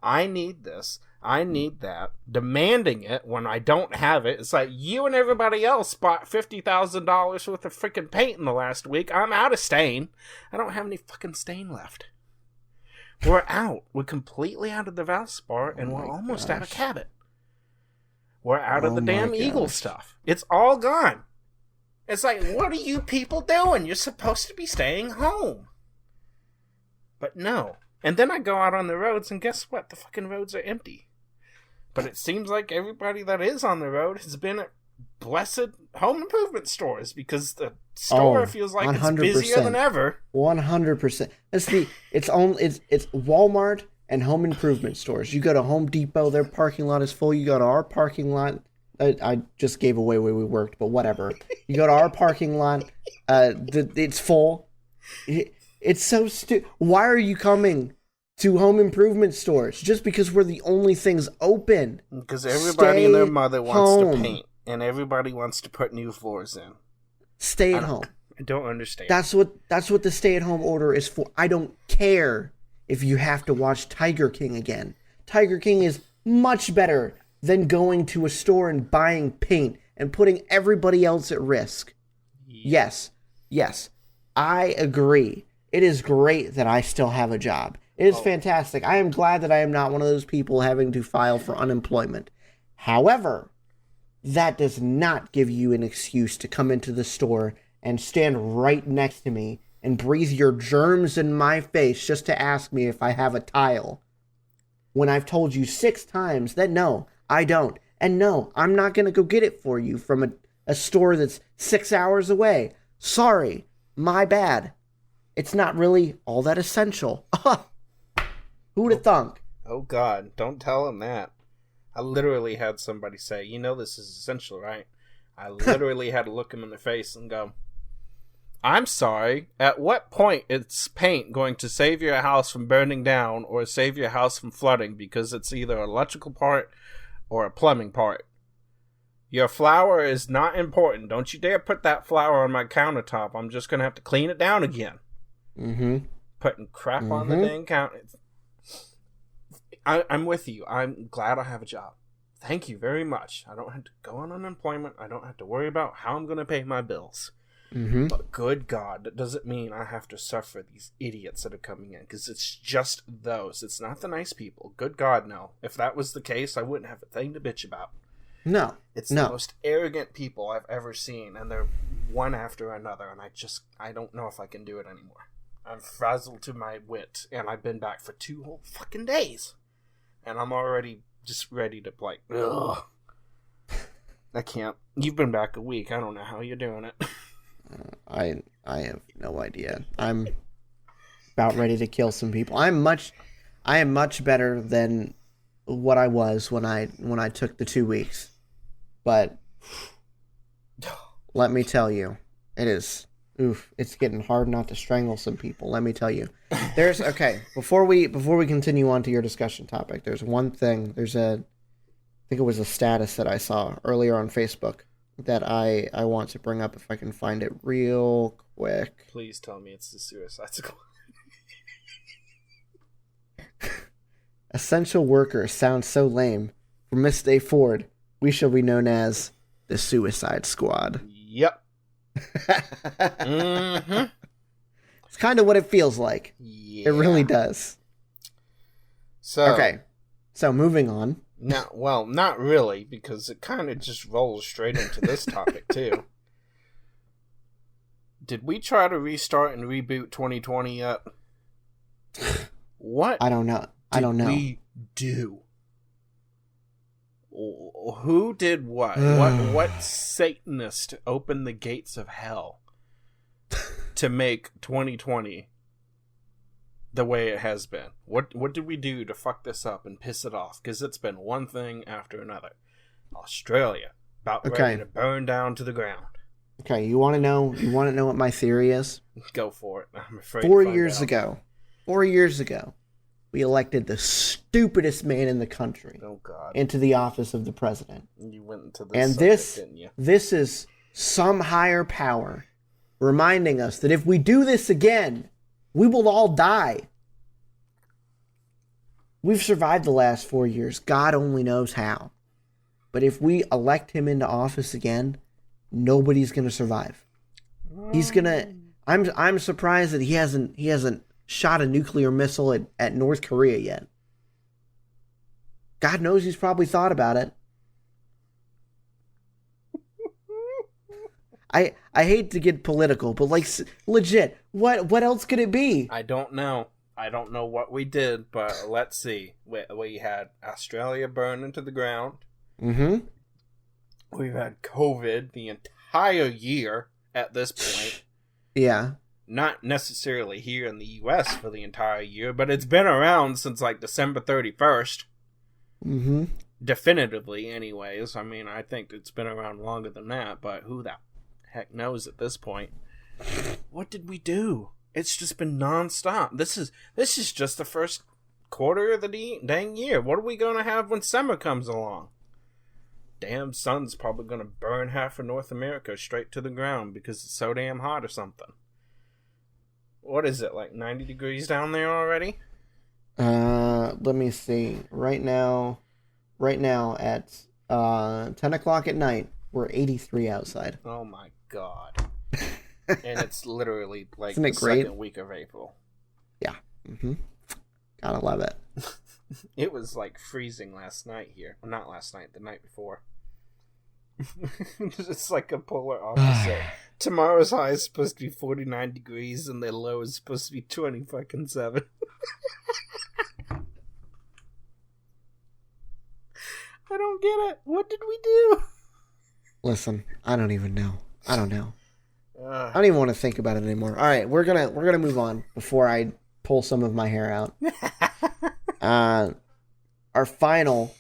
I need this. I need that. Demanding it when I don't have it. It's like you and everybody else bought $50,000 worth of freaking paint in the last week. I'm out of stain. I don't have any fucking stain left. We're out. We're completely out of the Valspar, and we're almost out of Cabot. We're out of the damn Eagle stuff. It's all gone. It's like, what are you people doing? You're supposed to be staying home. But no. And then I go out on the roads, and guess what? The fucking roads are empty. But it seems like everybody that is on the road has been at blessed home improvement stores, because the store feels like 100%. It's busier than ever. 100%. It's Walmart and home improvement stores. You go to Home Depot, their parking lot is full. You go to our parking lot. I just gave away where we worked, but whatever. You go to our parking lot, it's full. It's so stupid. Why are you coming to home improvement stores? Just because we're the only things open. Because everybody and their mother wants to paint, and everybody wants to put new floors in. Stay at home. I don't understand. That's what the stay-at-home order is for. I don't care if you have to watch Tiger King again. Tiger King is much better than going to a store and buying paint and putting everybody else at risk. Yes, I agree. It is great that I still have a job. It is fantastic. I am glad that I am not one of those people having to file for unemployment. However, that does not give you an excuse to come into the store and stand right next to me and breathe your germs in my face just to ask me if I have a tile. When I've told you 6 times that no, I don't. And no, I'm not going to go get it for you from a store that's 6 hours away. Sorry, my bad. It's not really all that essential. Who'd have thunk? Oh God, don't tell him that. I literally had somebody say, you know this is essential, right? I literally had to look him in the face and go, I'm sorry, at what point is paint going to save your house from burning down or save your house from flooding because it's either an electrical part or a plumbing part? Your flour is not important. Don't you dare put that flour on my countertop. I'm just going to have to clean it down again. Putting crap on the dang counter. I'm with you. I'm glad I have a job. Thank you very much. I don't have to go on unemployment. I don't have to worry about how I'm going to pay my bills. But good God, that doesn't mean I have to suffer these idiots that are coming in, because it's just those. It's not the nice people. Good God, no. If that was the case, I wouldn't have a thing to bitch about. No. It's the most arrogant people I've ever seen, and they're one after another, and I don't know if I can do it anymore. I'm frazzled to my wit, and I've been back for 2 whole fucking days. And I'm already just ready to, like, ugh. I can't. You've been back a week. I don't know how you're doing it. I have no idea. I'm about ready to kill some people. I am much better than what I was when I took the 2 weeks. But let me tell you, it is it's getting hard not to strangle some people, let me tell you. Before we continue on to your discussion topic, there's one thing, I think it was a status that I saw earlier on Facebook that I want to bring up if I can find it real quick. Please tell me it's the Suicide Squad. Essential workers sounds so lame. From this day forward, we shall be known as the Suicide Squad. Yep. Mm-hmm. It's kind of what it feels like. Yeah. It really does. So moving on. Well, not really, because it kind of just rolls straight into this topic, too. Did we try to restart and reboot 2020 yet? What? I don't know. We do? Who did what? What Satanist opened the gates of hell to make 2020 the way it has been? What did we do to fuck this up and piss it off? Because it's been one thing after another. Australia about ready to burn down to the ground. Okay, you want to know what my theory is? Go for it. I'm afraid. 4 years ago, we elected the stupidest man in the country into the office of the president. You went into this, didn't you? This is some higher power reminding us that if we do this again, we will all die. We've survived the last 4 years. God only knows how. But if we elect him into office again, nobody's going to survive. He's going to... I'm surprised that he hasn't shot a nuclear missile at North Korea yet. God knows he's probably thought about it. I hate to get political, but like legit, what else could it be? I don't know. I don't know what we did, but let's see. We had Australia burn into the ground. Mm-hmm. We've had COVID the entire year at this point. Yeah. Not necessarily here in the U.S. for the entire year, but it's been around since like December 31st. Mm-hmm. Definitively, anyways. I mean, I think it's been around longer than that, but who the heck knows at this point? What did we do? It's just been nonstop. This is just the first quarter of the dang year. What are we going to have when summer comes along? Damn sun's probably going to burn half of North America straight to the ground because it's so damn hot or something. What is it, like 90 degrees down there already? Let me see. Right now at 10 o'clock at night, we're 83 outside. Oh my god. And it's literally like Isn't the it great? second week of April. Yeah. Mm-hmm. Gotta love it. It was like freezing last night here. Well, not last night, the night before. It's like a polar opposite. Tomorrow's high is supposed to be 49 degrees and the low is supposed to be 27. I don't get it. What did we do? Listen, I don't even know. I don't know. I don't even want to think about it anymore. All right, we're gonna move on before I pull some of my hair out. Our final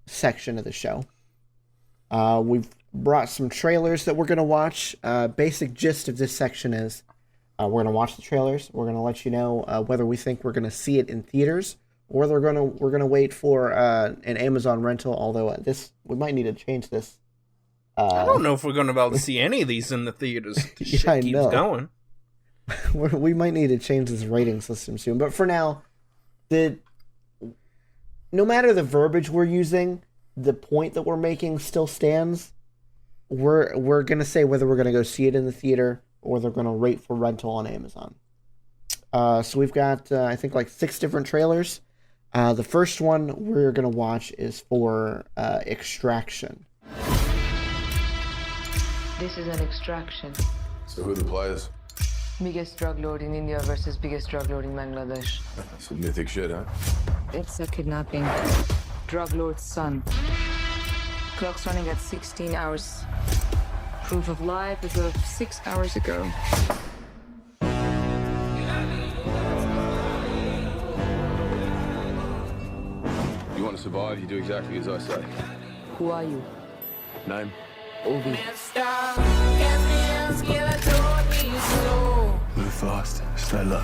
section of the show. We've brought some trailers that we're gonna watch. Basic gist of this section is we're gonna watch the trailers. We're gonna let you know whether we think we're gonna see it in theaters or we're gonna wait for an Amazon rental. Although we might need to change this. I don't know if we're going to be able to see any of these in the theaters. The yeah, shit keeps going. We might need to change this rating system soon. But for now, no matter the verbiage we're using, the point that we're making still stands. We're going to say whether we're going to go see it in the theater or they're going to wait for rental on Amazon. So we've got, I think, like 6 different trailers. The first one we're going to watch is for Extraction. This is an extraction. So who are the players? Biggest drug lord in India versus biggest drug lord in Bangladesh. Some mythic shit, huh? It's a kidnapping. Drug lord's son. Clock's running at 16 hours. Proof of life as of 6 hours ago. survive, you do exactly as I say. Who are you? Name? Ovi. Move fast, stay low.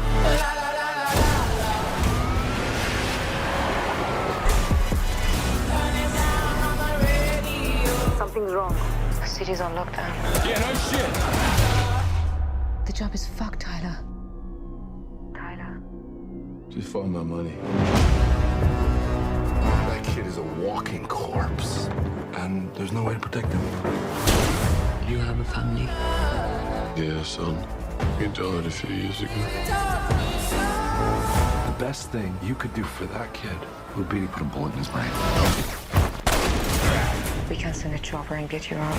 Something's wrong. The city's on lockdown. Yeah, no shit. The job is fucked, Tyler. Tyler. Just find my money. That kid is a walking corpse, and there's no way to protect him. You have a family. Yeah, son. He died a few years ago. The best thing you could do for that kid would be to put a bullet in his brain. We can send a chopper and get you out.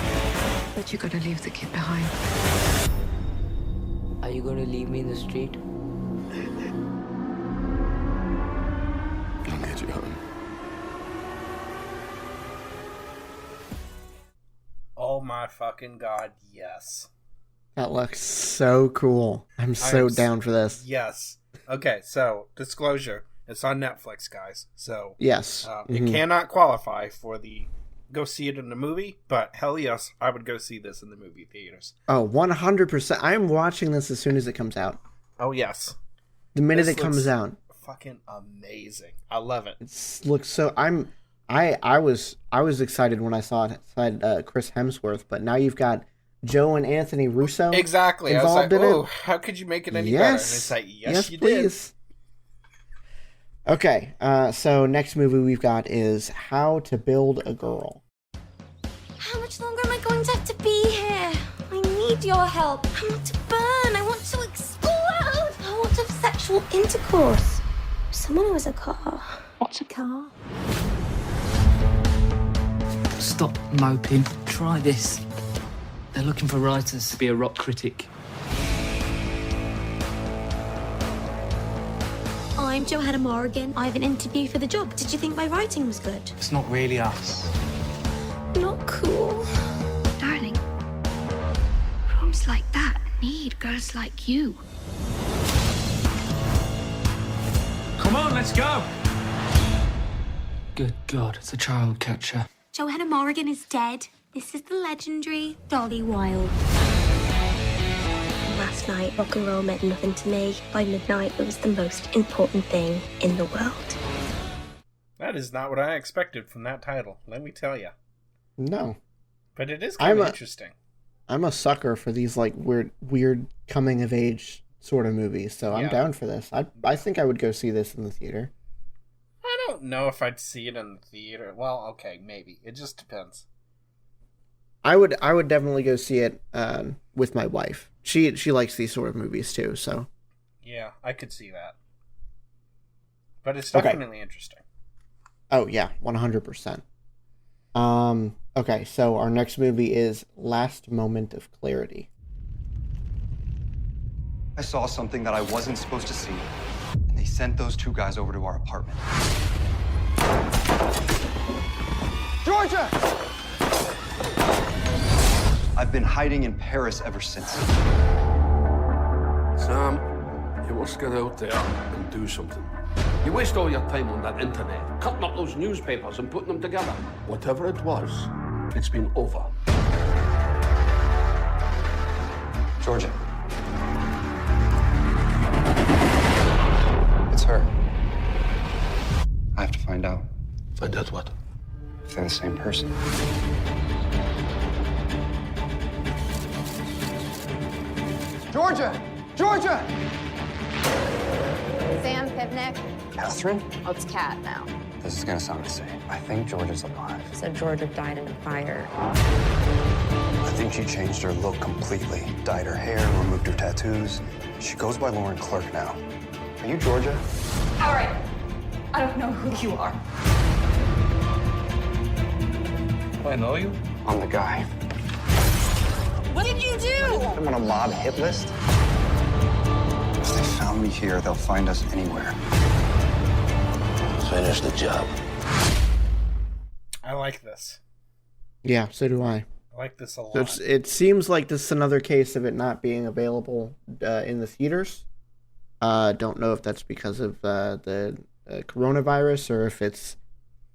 But you gotta leave the kid behind. Are you gonna leave me in the street? I'll get you home. Oh my fucking god, yes. That looks so cool. I'm so down for this. Yes. Okay, so, disclosure. It's on Netflix, guys. So, Yes. it cannot qualify for the go see it in the movie, but hell yes, I would go see this in the movie theaters. Oh, 100%. I'm watching this as soon as it comes out. Oh, yes. The minute This it comes looks out. Fucking amazing. I love it. It looks so. I was excited when I saw it had Chris Hemsworth, but now you've got Joe and Anthony Russo Exactly. I was like, involved in oh, it. how could you make it any better? And it's like, yes, you please. Okay, so next movie we've got is How to Build a Girl. How much longer am I going to have to be here? I need your help. I want to burn. I want to explode. I want to have sexual intercourse. Someone who has a car. What's a car? Stop moping. Try this. They're looking for writers to be a rock critic. I'm Johanna Morgan. I have an interview for the job. Did you think my writing was good? It's not really us. Not cool. Darling, rooms like that need girls like you. Come on, let's go! Good God, it's a child catcher. Johanna Morgan is dead. This is the legendary Dolly Wilde. Last night, rock and roll meant nothing to me. By midnight, it was the most important thing in the world. That is not what I expected from that title, let me tell you. No. But it is kind of interesting. I'm a sucker for these like weird coming of age sort of movies, so I'm down for this. I think I would go see this in the theater. I don't know if I'd see it in the theater. Well, okay, maybe. It just depends. I would definitely go see it with my wife. She likes these sort of movies too, so. Yeah, I could see that. But it's definitely interesting. Oh yeah, 100%. Okay, so our next movie is Last Moment of Clarity. I saw something that I wasn't supposed to see, and they sent those two guys over to our apartment. Georgia! I've been hiding in Paris ever since. Sam, you must get out there and do something. You waste all your time on that internet, cutting up those newspapers and putting them together. Whatever it was, it's been over. Georgia. It's her. I have to find out Find out what? if they're the same person. Georgia! Georgia! Sam Pivnik. Catherine? Oh, it's Kat now. This is gonna sound insane. I think Georgia's alive. So Georgia died in a fire. I think she changed her look completely. Dyed her hair, removed her tattoos. She goes by Lauren Clark now. Are you Georgia? All right. I don't know who you are. Do I know you? I'm the guy. What did you do? I'm on a mob hit list. If they found me here, they'll find us anywhere. Finish the job. I like this. Yeah, so do I. I like this a lot. So it seems like this is another case of it not being available in the theaters. Don't know if that's because of the coronavirus or if it's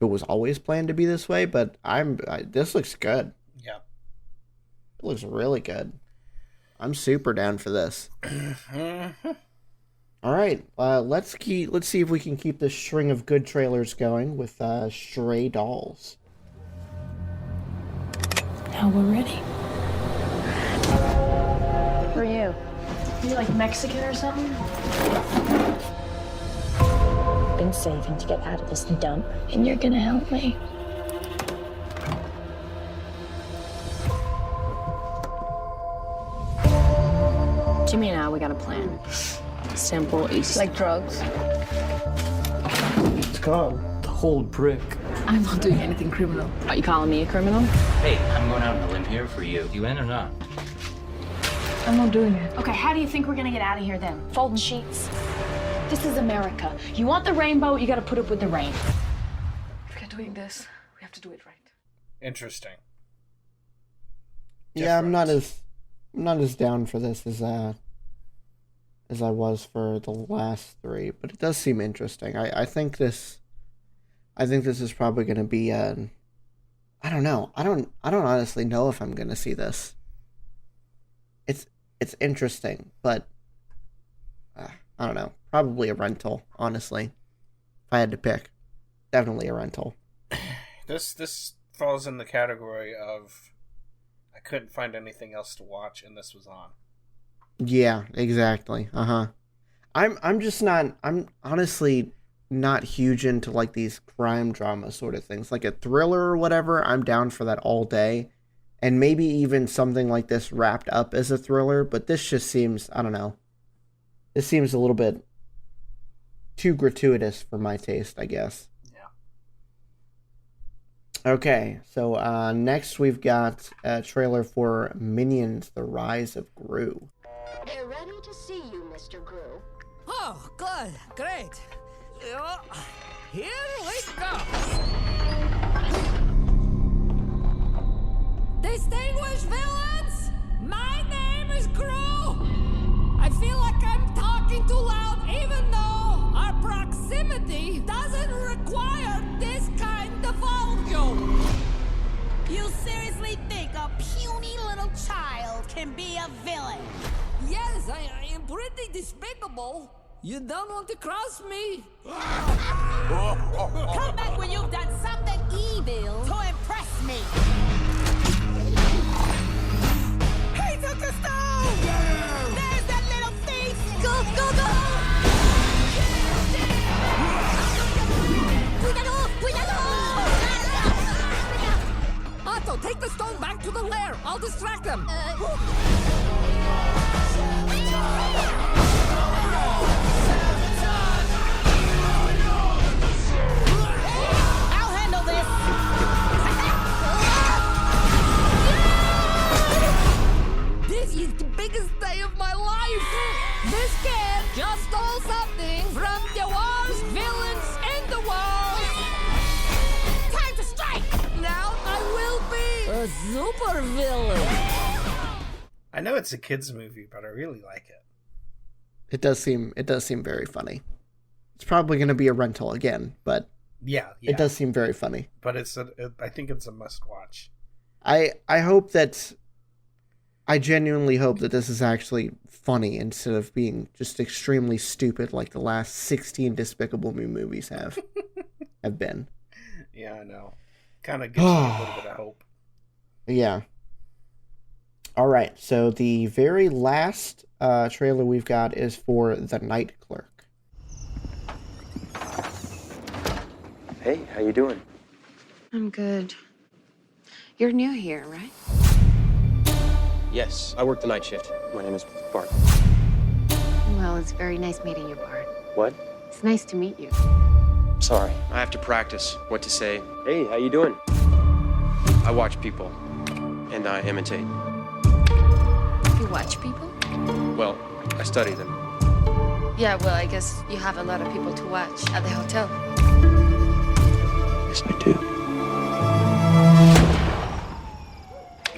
it was always planned to be this way, but this looks good. Yeah. It looks really good. I'm super down for this. All right, let's see if we can keep this string of good trailers going with Stray Dolls. Now we're ready. Who are you? You like Mexican or something? Been saving to get out of this dump, and you're gonna help me. Jimmy and I, we got a plan. Simple, easy. Like drugs. It's gone. The whole brick. I'm not doing anything criminal. Are you calling me a criminal? Hey, I'm going out on a limb here for you. You in or not? I'm not doing it. Okay, how do you think we're gonna get out of here then? Folding sheets? This is America. You want the rainbow, you gotta put up with the rain. If we're doing this, we have to do it right. Interesting. Yeah, I'm not as down for this as I was for the last three, but it does seem interesting. I think this is probably going to be I don't know. I don't honestly know if I'm going to see this. It's interesting, but I don't know. Probably a rental, honestly. If I had to pick, definitely a rental. This falls in the category of I couldn't find anything else to watch, and this was on. Yeah, exactly. I'm honestly not huge into like these crime drama sort of things. Like a thriller or whatever, I'm down for that all day. And maybe even something like this wrapped up as a thriller, but this just seems, I don't know. This seems a little bit too gratuitous for my taste, I guess. Yeah. Okay, so next we've got a trailer for Minions: The Rise of Gru. They're ready to see you, Mr. Gru. Oh, good. Great. Here we go. Distinguished villains, my name is Gru. I feel like I'm talking too loud even though our proximity doesn't require this kind of volume. You seriously think a puny little child can be a villain? Yes, I am pretty despicable. You don't want to cross me? Come back when you've done something evil to impress me. He took the stone! There's that little thief! Go, go, go! Otto, take the stone back to the lair. I'll distract them. I'll handle this! This is the biggest day of my life. This kid just stole something from the worst villains in the world. Time to strike! Now I will be a super villain. I know it's a kids movie, but I really like it. It does seem very funny. It's probably going to be a rental again, but yeah, it does seem very funny. But I think it's a must-watch. I genuinely hope that this is actually funny instead of being just extremely stupid like the last 16 Despicable Me movies have been. Yeah, I know. Kind of gives me a little bit of hope. Yeah. All right, so the very last trailer we've got is for The Night Clerk. Hey, how you doing? I'm good. You're new here, right? Yes, I work the night shift. My name is Bart. Well, it's very nice meeting you, Bart. What? It's nice to meet you. Sorry, I have to practice what to say. Hey, how you doing? I watch people, and I imitate. You watch people? Well, I study them. Yeah, well, I guess you have a lot of people to watch at the hotel. Yes, I do.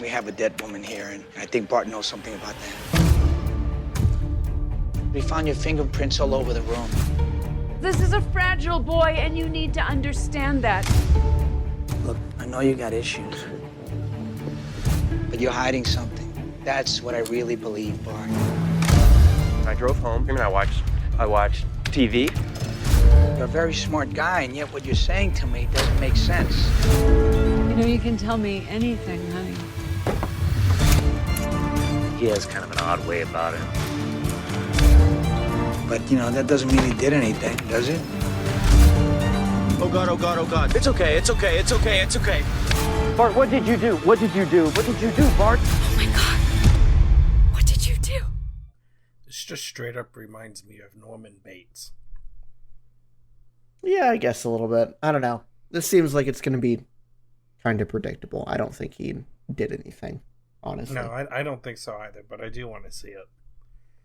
We have a dead woman here, and I think Bart knows something about that. We found your fingerprints all over the room. This is a fragile boy, and you need to understand that. Look, I know you got issues, but you're hiding something. That's what I really believe, Bart. I drove home and I watched TV. You're a very smart guy, and yet what you're saying to me doesn't make sense. You know, you can tell me anything, honey. He has kind of an odd way about him. But, you know, that doesn't mean he did anything, does it? Oh God, oh God, oh God. It's okay, it's okay, it's okay, it's okay. Bart, what did you do? What did you do? What did you do, Bart? Oh my God. What did you do? This just straight up reminds me of Norman Bates. Yeah, I guess a little bit. I don't know. This seems like it's going to be kind of predictable. I don't think he did anything, honestly. No, I don't think so either, but I do want to see it.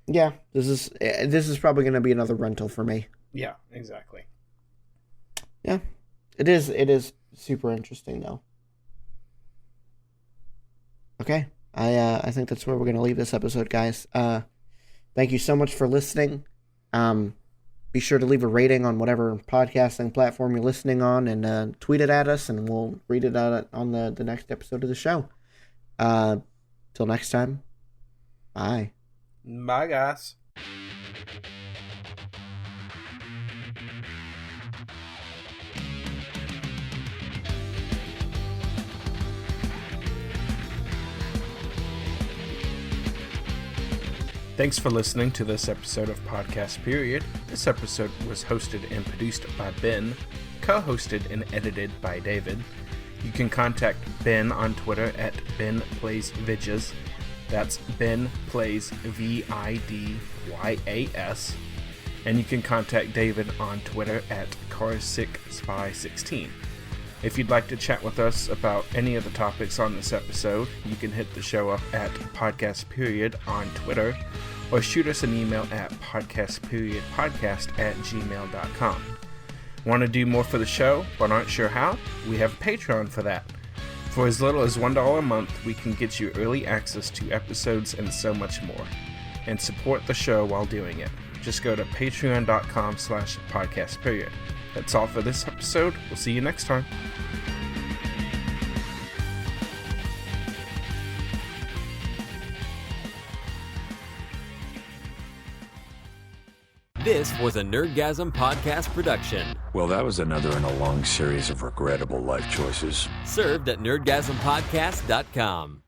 Yeah, this is probably going to be another rental for me. Yeah, exactly. Yeah, it is super interesting though. Okay, I think that's where we're going to leave this episode, guys. Thank you so much for listening. Be sure to leave a rating on whatever podcasting platform you're listening on, and tweet it at us, and we'll read it out on the next episode of the show. Till next time, bye. Bye, guys. Thanks for listening to this episode of Podcast Period. This episode was hosted and produced by Ben, co-hosted and edited by David. You can contact Ben on Twitter at BenPlaysVidjas. That's Ben Plays VIDYAS. And you can contact David on Twitter at CarSickSpy16. If you'd like to chat with us about any of the topics on this episode, you can hit the show up at Podcast Period on Twitter, or shoot us an email at podcastperiodpodcast@gmail.com. Want to do more for the show, but aren't sure how? We have Patreon for that. For as little as $1 a month, we can get you early access to episodes and so much more. And support the show while doing it. Just go to patreon.com/podcastperiod. That's all for this episode. We'll see you next time. This was a Nerdgasm podcast production. Well, that was another in a long series of regrettable life choices. Served at nerdgasmpodcast.com.